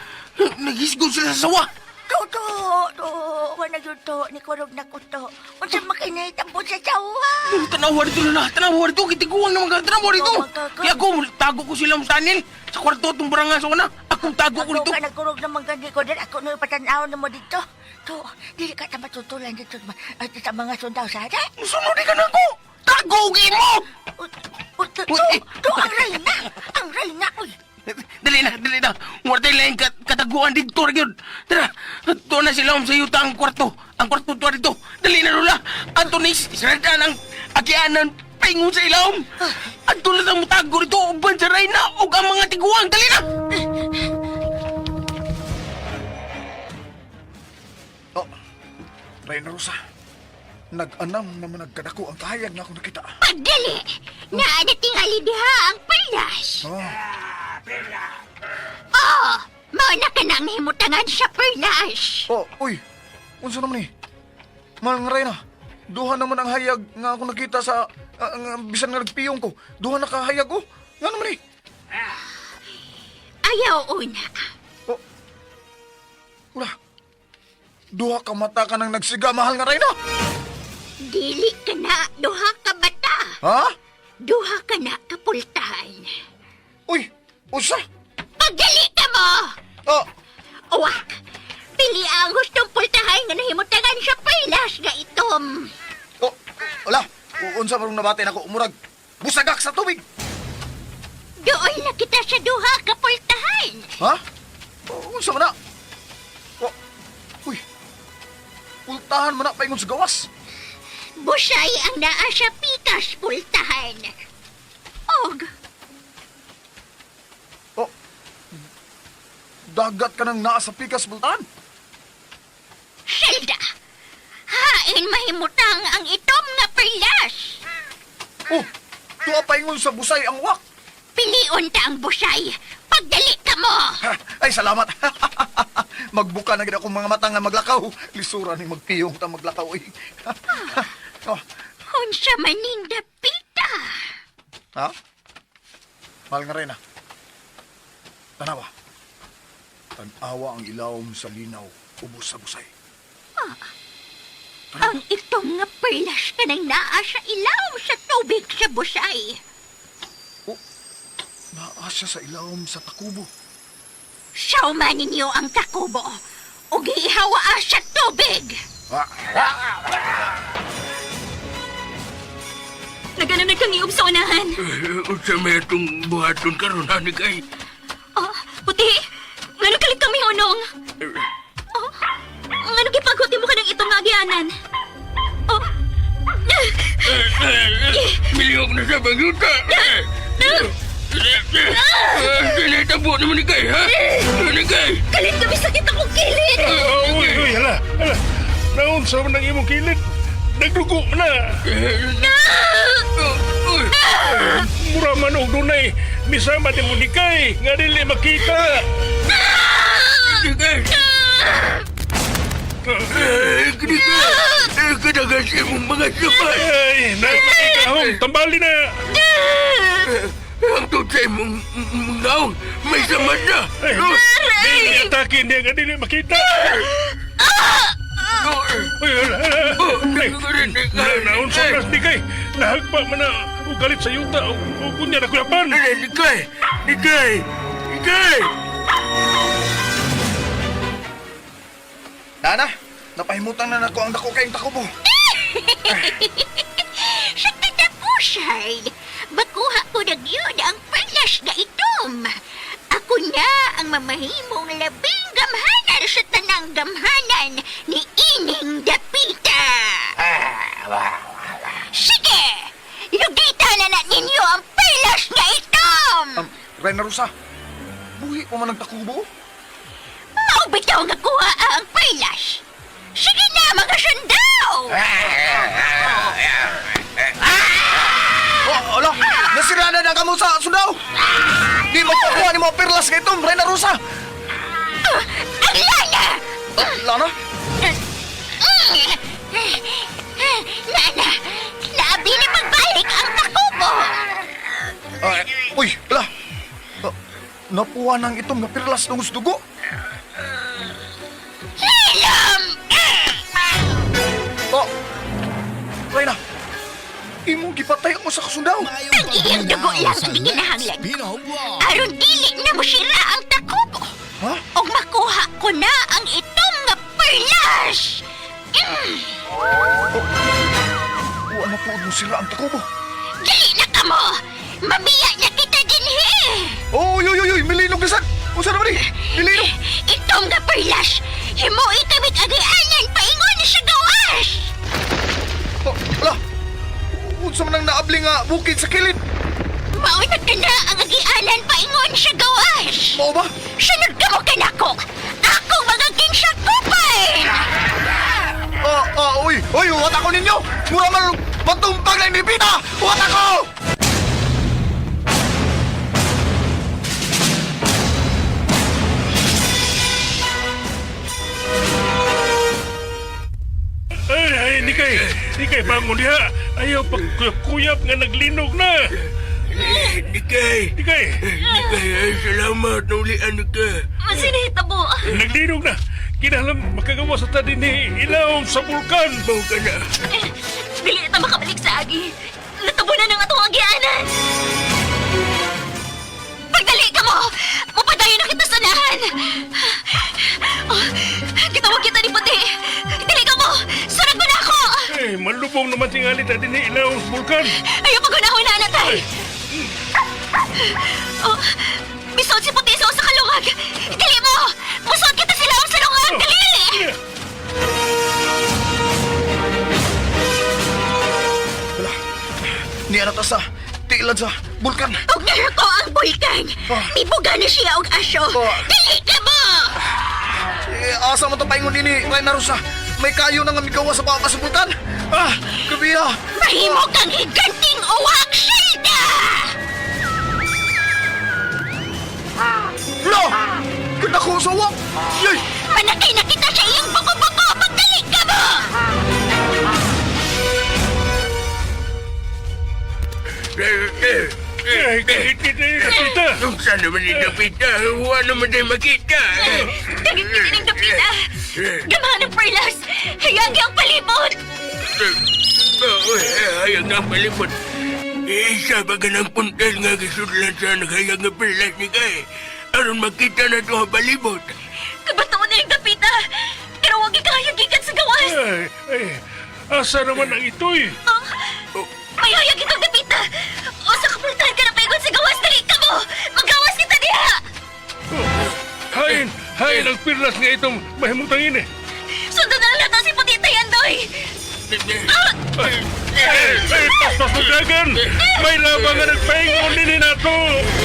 naghisgol sila sa sawa. To, wala yun to, ni Kurog na kuto. Unsa makinay tambot sa sawa? Tanawa dito, Lola. Tanawa dito. Kitiguang naman ka. Tanawa dito. Magkaka- Kaya ako, tago ko sila sa anil. Sa kwarto itong barangan sa una. akong tago ko Ako dito. ka nagkurog naman gani ko din. Ako na ipatanaw na mo dito. To, dili ka ta matutulan dito sa mga sundaw sa ada. Sunod ka na ko. Tagugin mo! To, ang reyna. Ang reyna, uy. Dali na. Wartay lang kataguan dito, Ragyod. Tara, doon na sila sa yuta ang kwarto. Ang kwarto to dito. Dali na, Lola. Antonis, isarada ng akianan paingon sa ilawom. Anto na ang mutago dito, uban sa Reyna, o ang mga tiguang. Dali na! Oh, Reyna Rosa. Nag-anam naman nagkadako ang kahayag na ako nakita. Pagdali! Naa na tingali diha ang perlas. Oh, mao na ka nang himutangan sa perlas. Oh, uy. Unsa naman ni? Mahal nga Reyna. Duha naman ang hayag nga ako nakita sa bisan nga nagpiyong ko. Duha na kahayag ko. Nga naman ni. Ayaw una. Oh. Wala. Duha ka mata ka nang nagsiga, mahal nga Reyna. Dili ka na duha ka bata. Ha? Duha ka na kapultahan. Uy, usa. Pagdali ka mo! Oh, Uwak! Pili ang gustong pultahan nga nahimutangan sa perlas nga itom. oh, wala. Unsa parang nabate na ko umurag. Busagak sa tubig. Doon na kita sa duha ka pultahan. Ha? Unsa man na? Oh, uy. Pultahan man na paingon sa gawas. Busay ang naa sa pikas pultahan. Og, Oh, dagat ka nang naa sa pikas bultahan. Zelda! Hain mahimutang ang itom nga perlas. Oh, tuwa paingon sa busay ang wak. Pilion ta ang busay. Pagdali ka mo! Ha, ay, salamat. Magbuka na gid akong mga mata nga maglakaw. Lisura ni magpiyong ta maglakaw. Oh, Unsa maning dapita? ha? Mahal nga Reyna. Tanawa. Tanawa ang ilawom sa linaw, ubos sa busay. Ang itom nga perlas ka nang naa sa ilaw sa tubig sa busay. Naasya sa ilawom sa takubo. Sauma ninyo ang takubo. O gihawa sa tubig. Nagana kang iub sa unahan. Unsa may itong buhaton karon ani kay? Oh, puti. Ngano kalit kami unong? Oh, ngano gipaguti mo ka ng itong agyanan? Oh, Miliyog na sa bagyuta. Tinitabo naman ni kay, ha? Ni kay? Kalit kami sakit akong kilid. Uy, hala. Naunsa man ang imong kilid. Nagdugo man na. Mura man og dunay. Misama di mo ni kay. Nga dili makita. Ni kay? Kadagas imong mga sabay. Ay, nagmakikahong. Tambali na. Ang tutsay mong naong may samad na. Ay, dili atake niya nga dili makita. Uy, naunsa nas ni kay. Nahagpa man na ugalit sa yuta. O kunya na kuyapan. Ni kay! Nana, napahimutan na nako ang dako kayong takubo. Sa katapusay, bakuha ko na yun ang perlas nga itom. Ako na ang mamahimong labing gamhanan sa tanang gamhanan ni Ining Dapita. Sige! Lugita na ninyo ang perlas nga itom! Reyna Rosa, buhi pa man ang takubo. Maubitaw nga kuha ang perlas. Sige na, mga sundaw! Oh, ala, nasira na kamo sa sundaw. Di magpakuha ni mo perlas kay Tom, Reyna Rosa. Ang lana! Lana? Nana, labi ni pagbalik ang takubo! Uy, ala. Napuha nang itong nga perlas ng dugo. Hilom! Oh, Reyna, imong gipatay mo sa kasundaw. Ang iyong dugo lang ang ginahanglan ko. Pino Vlog. Aron dili na mo sira ang takubo. Ha? ug makuha ko na ang itom nga perlas. Wa na po mo sila ang takubo. Dili na ka mo! Mamiya na kita dinhi! Oy, oy, oy, oy, milinog na sad. Unsa naman ni? Milinog. Itom nga perlas, himo itabit agianan paingon sa gawas! Oh, ala. Unsa man ang naabli nga bukid sa kilid? Maunat ka na ang agianan paingon sa gawas! Mao ba? Sunod ka mo kanako! Akong magaging sakupay! Oy, oy, wat ako ninyo. Mura man patumpag na ni Pita. Wat ako. Ay, Nikay, bangon diha. Ayaw pagkuyap nga naglinog na. Nikay, ay salamat na ulian ka. Masinita po. Naglinog na. Kinalam makagawa sa ta din ni ilaw sa bulkan. Mau ka na. Dili na makabalik sa agi. Natubunan ng atong agianan. Pagdali ka mo! Mupadayo na kita sa nahan! Oh, gitawag kita ni Puti! Dili ka mo! Sunod mo na ako! Eh, malubong naman tingali ta din ni ilaw sa bulkan. Ayaw pagunahon na natay! Oh, bisod si Puti sa kalungag! Dili mo! Musod kita sila sa lungag! Dali! Wala. Niya na ta sa tiilad sa bulkan. Ug narako ang bulkan! Mibuga na siya og aso! Dili ka mo! Asa mo to paingon ini, Reyna Rosa. May kayo na nga migawa sa baka sa bulkan. Kabiya. Mahimo kang higanting uwak, Shelda! Lo! Kita ko sa wak. Yay! Manakay na kita sa iyong buko-buko! Pagdali ka mo! Eh, kahit kita yung nakita. Saan naman ni Dapita? Huwag naman tayo makita. Dagit-dagit ng dapita! Gamahan ng perlas! Hayagi ang palibot! Hayag nga palibot. Isa ba ka ng puntal nga gisudlan sa naghayag nga perlas ni Kay? Aron makita na ito ang palibot. Kabataon na yung dapita! Pero huwag ikahayagikan sa gawas! Ay, asa naman ang ito'y? May hayag itong dapita! O sa kapultahan ka na paigon sa gawas! Dali ka mo! Magawas kita diha! Hain ang pirlas nga itong mahimutang ini. Sundan na lang natin si Puti Tayandoy! Paspas mo dragon! May labang nga nagpaingon din nato!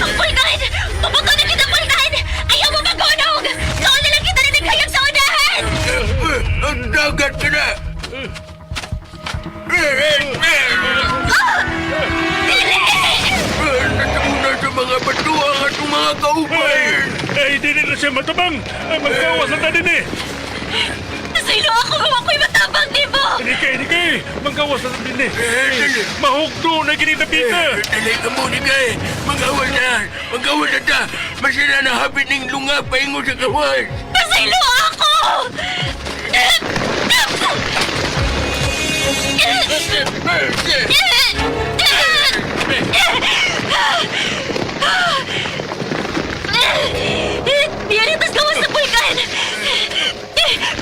Ang pultahan! Pupunta na kita pultahan! Ayaw mo magunog! Doon na lang kita nanighayag sa unahan! Ang dagat ka na! Natamuna sa mga batuang at mga kaupay! Ay, di na siya matabang! Magkawas na din eh! Nasaylo ako kung ako'y matabang, di mo! Hindi kay! Magkawas na din eh! Mahugdo na ginitapita! Dali ka mo ni Kay! Magawas na ta! Masira na hapit ng lunga paingo sa kawas! Nasaylo ako! Diyan itas gawas sa bulkan!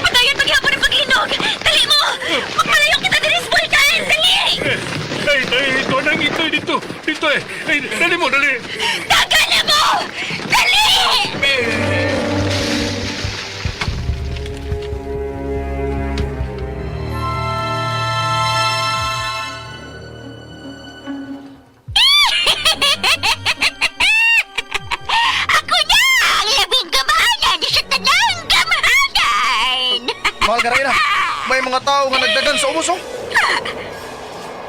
Patayan paghihapon ng paghinog! Dali mo! Magpalayo kita din sa bulkan! Dali! Ito nang ito dito! Dito eh! Ay, dali mo, dali! Daga na mo! Dali! Ako na ang labing gamahanan sa tanang gamahanan! Mahal ka, Reyna. May mga tao nga nagdagan sa ubos, oh.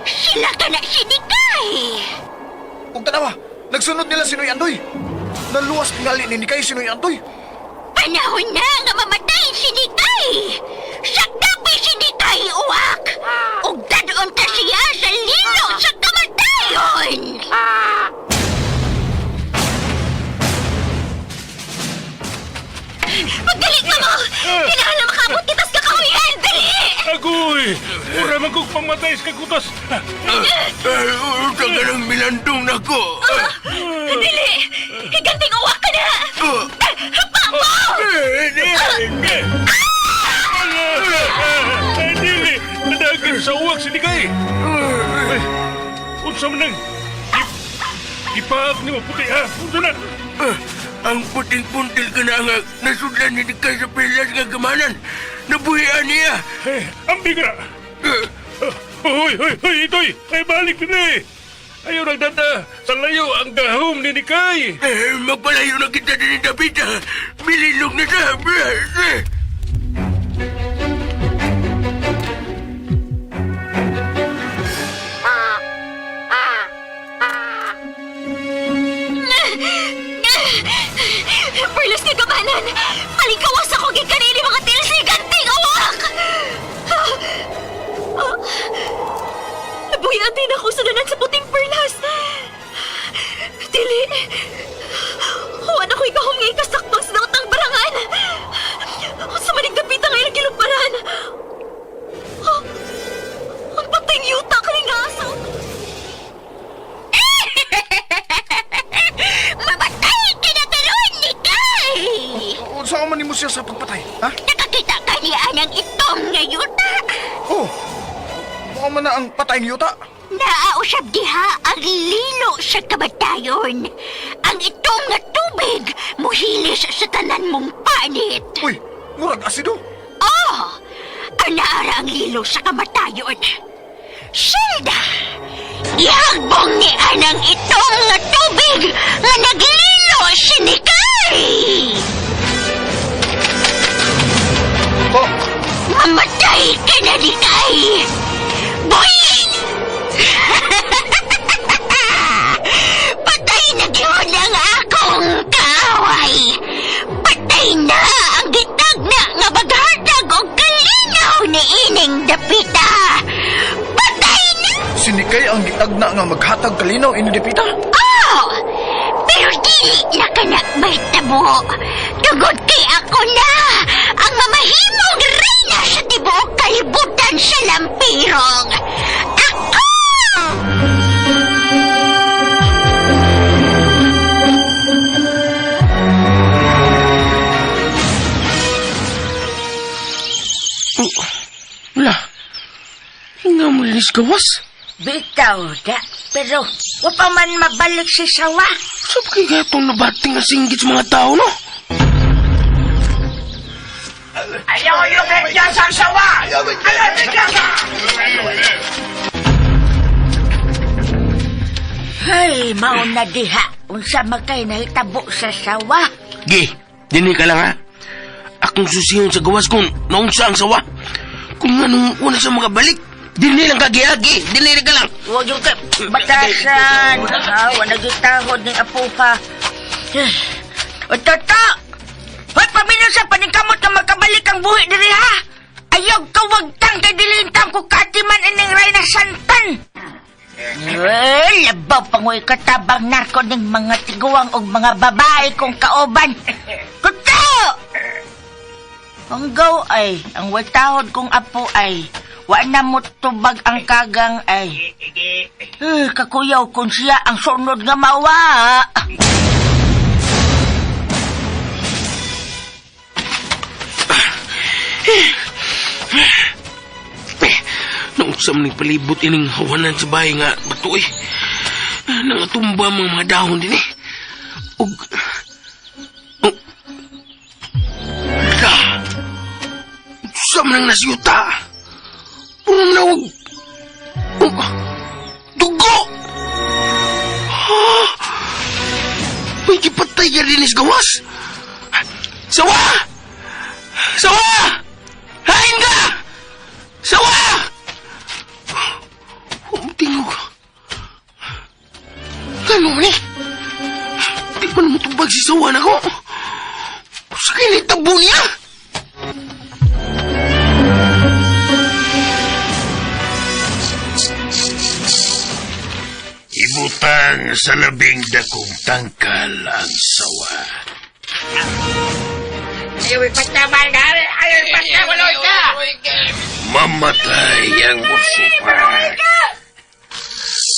Sila ka na sinikay! Kung tanawa, nagsunod nila si Noy Andoy. Naluwas tingali ni Nikay si Noy Andoy. Panahon na nga mamatay si Nikay! Sakdapay si Nikay, uwak! Ug dadon ta siya sa lilo sa kamatayon! Magdali ka mo! Kailangan makabot kitas kakawihan! Dali! Agoy! Mura man kong pamatay sa kagutas! Uta ka ng milandong na ko! Dili! Higanting uwak ka na! Hapa ako! Dili! Nadagan sa uwak si Nikay! Ay, unsa man nang... Ipaak ni mo puti ha! Unsa na? Ang puting-puntil ka na nga nasudlan ni Nikay sa pilas nga gamanan. Nabuhian niya. Ambi ka na! Hoy, Itoy! Ay, balik na eh! Ayaw nagdada! Sa layo ang gahom ni Nikay! Magpalayo na kita din ni David. Mililog na siya. Perlas nga gamanan! Palingkawas ako gikanini mga tilsi ganting awak! Nabuhian din ako sa danan sa puting perlas. Dili. Huwag ako'y kahong nga ikasakbang sa daotang barangan. Sa maning dapita ngayon ang gilumparan. Ang patayng yuta ka rin nga asaw. Mamatay ka na karoon, Nikay! Unsa man nimo siya sa pagpatay, ha? Nakakita ka ni Anang itong ngayuta. Oh, mao man na ang patay ni Yuta. Naausab diha ang lilo sa kamatayon. Ang itong nga tubig muhilis sa tanan mong panit. Uy, murag asido. Oh, ang naara ang lilo sa kamatayon. Silda, ihagbong ni Anang itong nga tubig nga naglilo si Nikay. Oh, Mamatay ka na, Nikay! Boy! Patay na yun ang akong kaaway! Patay na ang gitag na nga maghatag o kalinaw ni Ining Dapita! Patay na! si Nikay ang gitagna nga maghatag kalinaw ini Dapita. Oh! Pero dili na ka na may tabo. Tugod kay ako na ang mamahimong reyna sa tibuok kalibutan sa lampirong. Ako! Wala. Nga mo linis gawas. Bitaw da, pero wa pa man mabalik si Sawa. Saan kaya gatong nabating nga singgit sa mga tao, no? Ayaw yung kanya sa Sawa! Ayaw bigla ka! Ay, mauna diha. Unsa magkay nahitabo sa Sawa? Gi, dinig ka lang ha. Akong susihon sa gawas kung naunsa ang sawa. Kung anong una sa mga balik, dili lang kagiagi, dili ka lang. Huwag yung batasan. Wala gitahod ng apuha. O, Toto! Hoy, pamilya sa paningkamot na magkabalik ang buhi diri ha! Ayaw ka wagtang kay dilintang ko katiman ining Reyna Santan! Labaw pangoy katabang narko ng mga tiguang o mga babae kong kaoban! Toto! Ang gaw ay, ang watahod kong apo ay, wa na mo tubag ang kagang ay. Kakuyaw kung siya ang sunod nga mawa. Nausam ni palibot ining hawanan sa bahay nga bato eh. Nangatumba mga dahon din eh. Og... Saan nang nasyuta? Puro nawag... Dugo! May kipatay ka rin is gawas! Sawa! Sawa! Hain ka! Sawa! Ang tingog. Gano'n man eh. Di pa naman tubag si Sawa na ko. Sa kinitabo niya. Ibutang sa labing dakong tangkal ang sawa. Mamatay ang musupa.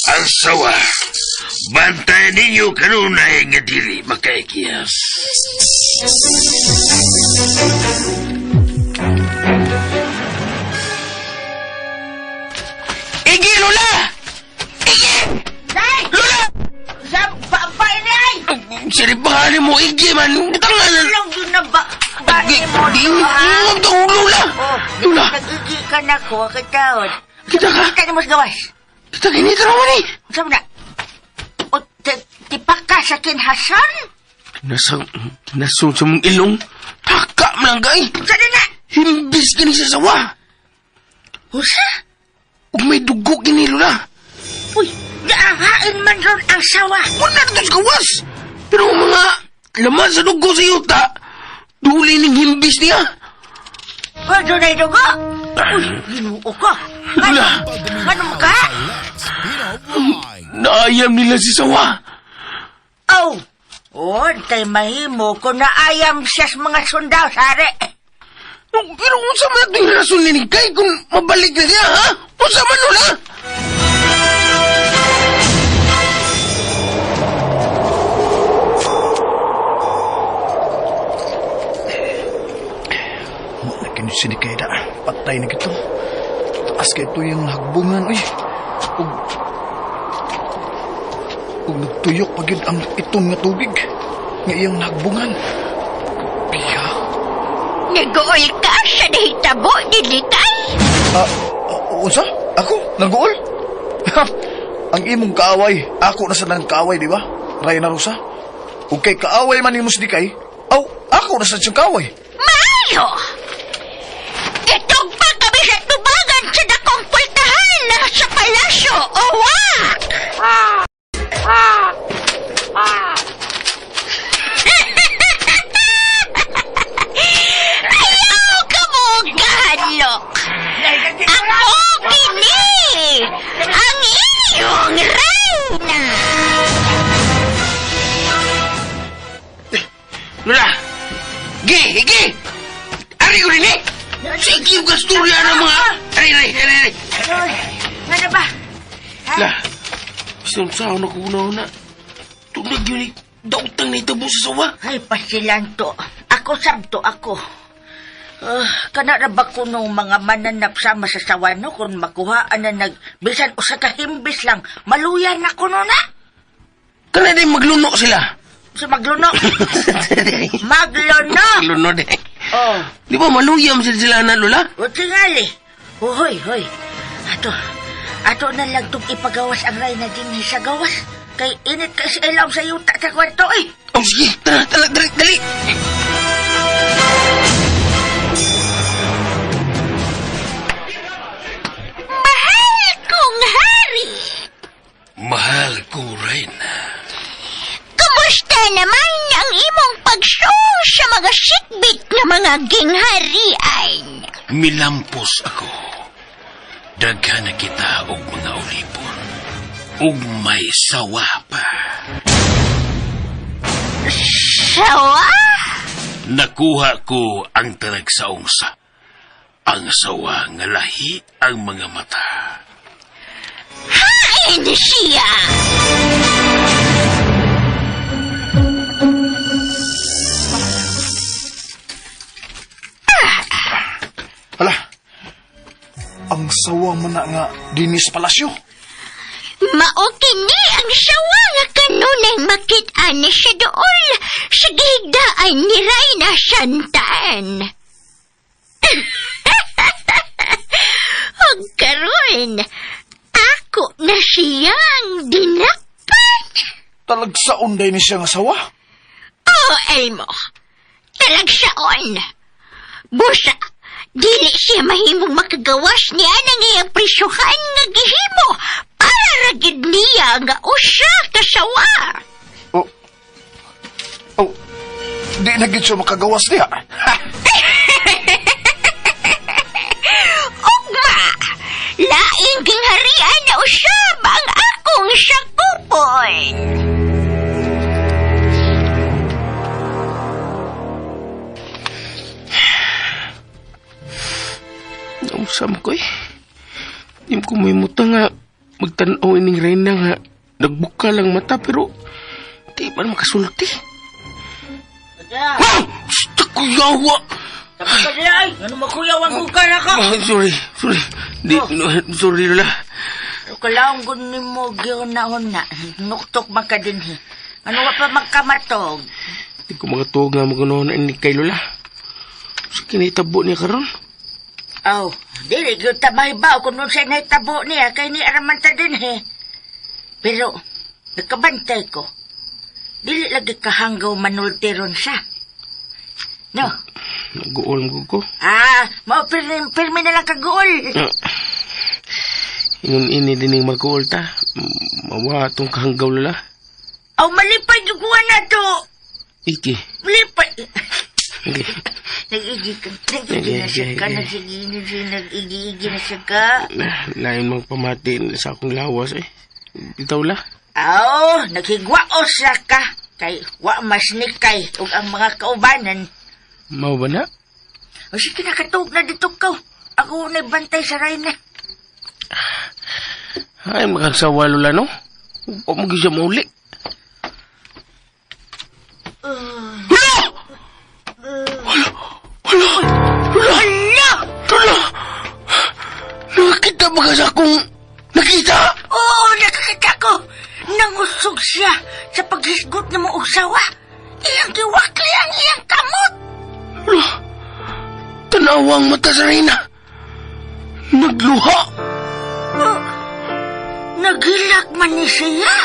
Ang sawa Bantayan ninyo kanunay nga dili makaikiyas. Igi, Lola! Igi! Day! Lola! Sa pampay ni ay! Siribahan mo, Igi man. Tangan! Lang yun na ba? Bani mo Di, ha? Lola! Oh, Lola! nagigi ka na ko, katawad. Kita ka? Kita na mas gawas. Kita kinita naman eh. Sabi na, o tipak ka sa kinhasan? Nasong sa mong ilong. Taka mo lang, gay. Sana na! Himbis ka ni sa sawa. Usa? Ug may dugo kini, Lola. Uy, naahain man ron ang sawa. Wala na ito kawas. Pero ang mga laman sa dugo sa yuta, duli ning himbis niya. Pwede na ito ka? Uy, ginuo ka. Lola, Ano ka? naayam nila si sawa. Oh, tay mahimo ko na ayam siya sa mga sundao, sari. Pero kung sa man ito yung rason ni Kay kung mabalik na siya, ha? Kung sa man, Lola? Nakin sini kay da. Patay na kito. Taas kay ito yung hagbungan. Uy. Ug nagtuyok pagid ang itong nga tubig. Nga iyang hagbungan. Piya. Nagool ka sa nahitabo, dili kay? Unsa? Ako? Naguol? Ang imong kaaway. Ako na sa nang kaaway, di ba? Rayna Rosa. Ug kay kaaway man nimo si Dikay. Aw, ako na sa siyang kaaway. Mayo! Itong pagkabi sa tubagan sa dakong pultahan na sa palasyo, o wak! Ayaw ka mo, gahanlok! Ako kini! Ang iyong reyna! Lola! Gi! Ari ko rin eh! Sige yung kasturya ng mga... Ari! Ay, ano ba? La, isang sao na kuna-una. Tunag yun eh. Dautang na itabo sa sawa. Ay, pasilanto. Ako sabto ako. Kana na ba ko nung mga mananap sama sa sawano kung makuhaan na bisan o sa kahimbis lang, maluyan na ko na. Kana din magluno sila. Sa magluno. Magluno! Magluno din. Oh, Di ba maluyam sila na, Lola? o tingali. Hoy. Ato na lang itong ipagawas ang ray na din sa gawas. Kay init ka sa ilaw sa yuta sa kwarto eh. Oh, sige. Tara, dali. Mahal kong hari! Mahal ko, Reyna. Kumusta naman ang imong pagsong sa mga sikbit na mga gingharian? Milampos ako. Daghan na kita og mga ulipon. Ug may sawa pa. Sawa? Nakuha ko ang tanagsaong sa. Ang sawa nga lahi ang mga mata. Hain siya! Hala. Ang sawa man na nga dinis palasyo. Mao kini ang sawa nga kanunay makit-an siya dool sa gihigdaan ni Reyna Santan. Ug karon, ako na siyang dinakpan. Talagsaon day ni siya nga sawa. Oh, Elmo, talagsaon. Busa, dili siya mahimong makagawas niya ng iyang prisyuhan nga gihimo para ragid niya nga usa ka sawa. Oh, di na gid siya makagawas niya. Ugma, laing gingharian na usab ang akong sakupon. Nausam ko eh. Di ko may muta nga magtanaw ining Reyna nga nagbuka lang mata pero di man makasulti. Kada, Ha! Sta kuyawa! tapos ka dyan ay. Ano makuyaw ang buka na ka? Sorry. Di, sorry Lola. Kalaong gunin mo, gihon-na. Nuktok man ka din, he. Ano ka pa magkamatog? Di ko makatuog nga maganoon ni kay Lola. Sa kinitabo niya karon. Oh, dili gyud ta mahibaw kung nun siya naitabo niya kay ni araman ta din he. Pero, nakabantay ko. Dili lagi kahanggaw manultiron siya. No? Nag-uol ko. Mao pirmi na lang kaguol. Ingon ini dining magkuol ta. Mawa tong kahanggaw Lola. Aw, malipay yung kuha na to. Iki. Malipay. Okay. Nag-igi na siya ka. Nag-igi na siya ka. Lain magpamati sa akong lawas eh. Bitaw la. Aw, naghigwaos siya ka. Kay wa mas nikay ug ang mga kaubanan. Mao ba na? O sige, nakatug na dito ka. Ako na bantay sa Rayna. Ay, makagsawa Lola no? O mo siya mauli. Lola! Nakakita ba ka sa akong nakita? Oo, nakakita ko. Nangusog siya sa paghisgot ng mga usawa. Iyang giwakli ang iyang kamot. Lola, tanawang mata sa Reyna. Nagluha. Nagilak man ni siya.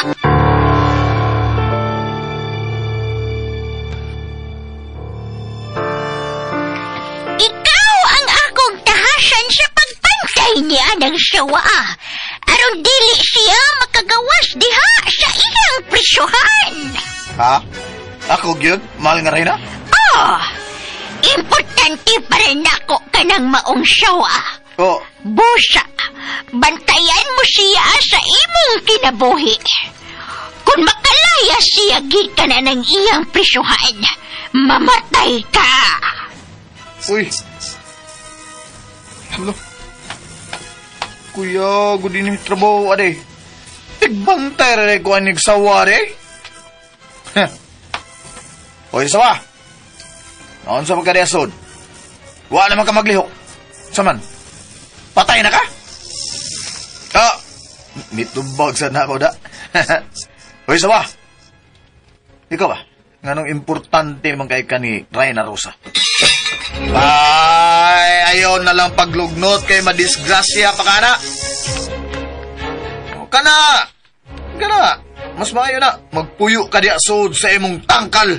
Ikaw ang akong tahasan sa pagpantay ni Anang Sawa. Aron dili siya makagawas diha sa iyang prisyuhan. Ha? Ako gyud, mahal nga Reyna? Oh, importante pa rin ako ka ng maong Sawa. Oh, Busa, bantayan mo siya sa imong kinabuhi. Kung makalaya siya gid ka na ng iyang prisyuhan, mamatay ka. uy. Hello? Kuya, good evening trabaho, ade. Tigbantay rin ko ang nagsawa, ade. Hoy, sawa. Noon sa pagkadesod. Wa naman ka maglihok. Saman, patay na ka? Mitubag sa na ako da. Hoy, sawa. Ikaw ba? Nganong importante man kay ka ni Reyna Rosa? Ay, ayaw na lang paglugnot kay madisgrasya pa kana. Kana. Mas maayo na. Magpuyo ka diya sud sa imong tangkal.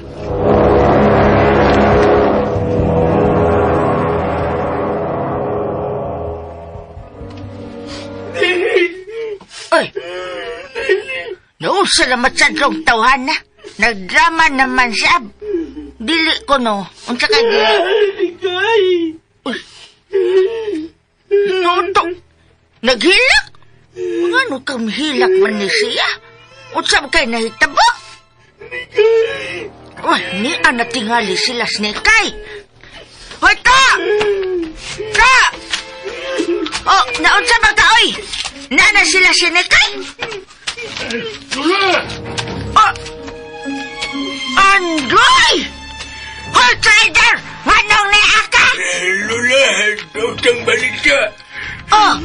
Ay! Noong salamat sa drong tawhan na. Nagdrama naman siya. Dili ko no. Unsa ka dili? Uy. Noto. Naghilak? Ano kang hilak man ni siya? Unsa kay nahitabo? Uy, ni ana tingali sila snekay. Hoy, ka! Ka! Oh, naunsa ba ka, oy? Nana sila sinekay? Lola! Oh! Androy! Hoy, trader! Anong niaka? Lola, daw balik siya. Oh!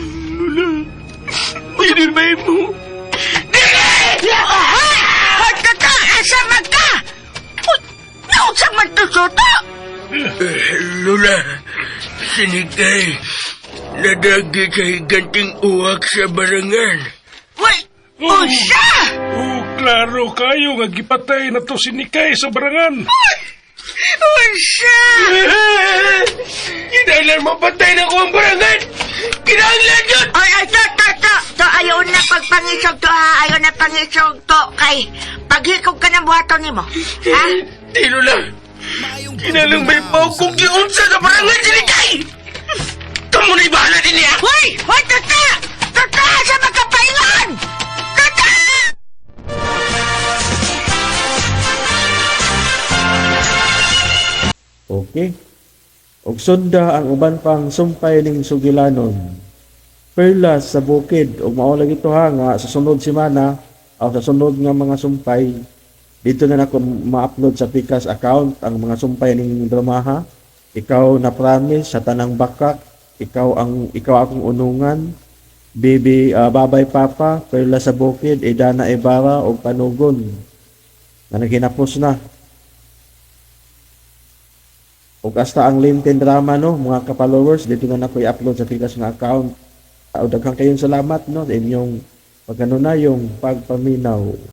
Pwede ba mo? Hoy, tata! Asa man ka? Uy, naunsa man to soto? Lola, sinikay. Nadagi sa higanting uwak sa barangan. Uy, unsa? Klaro kayo nga gipatay na to si Nikay sa barangan. Unsa? Kinailan mapatay na ko ang barangan! Kinailan yun! Ay, to. Ayaw na pagpangisog to, ha? Ayaw na pangisog to. Kay, paghikog ka ng buhaton ni mo. Ha? Di Lola, kinalang may pao kong giunsa sa barangan sinikay! Kamu na ibahala din niya! Hoy! Hoy, tata! Tata! Sa magkapaingan! Tata! Okay. Og sunda ang uban pang sumpay ning sugilanon. Perlas sa bukid ug mao lagi to ha nga sa sunod semana o sa sunod nga mga sumpay, dito na nako ma-upload sa Pikas account ang mga sumpay ning dramaha. Ikaw na promise sa tanang bakak, ikaw akong unungan, Baby, Babay Papa, Perla sa Bukid, Edana Ibarra o Panugon na naghinapos na. O hasta ang Linten Drama, no, mga ka-followers, dito na ako i-upload sa Pikas nga account. Daghang kayong salamat, no, sa inyong pagano na yung pagpaminaw.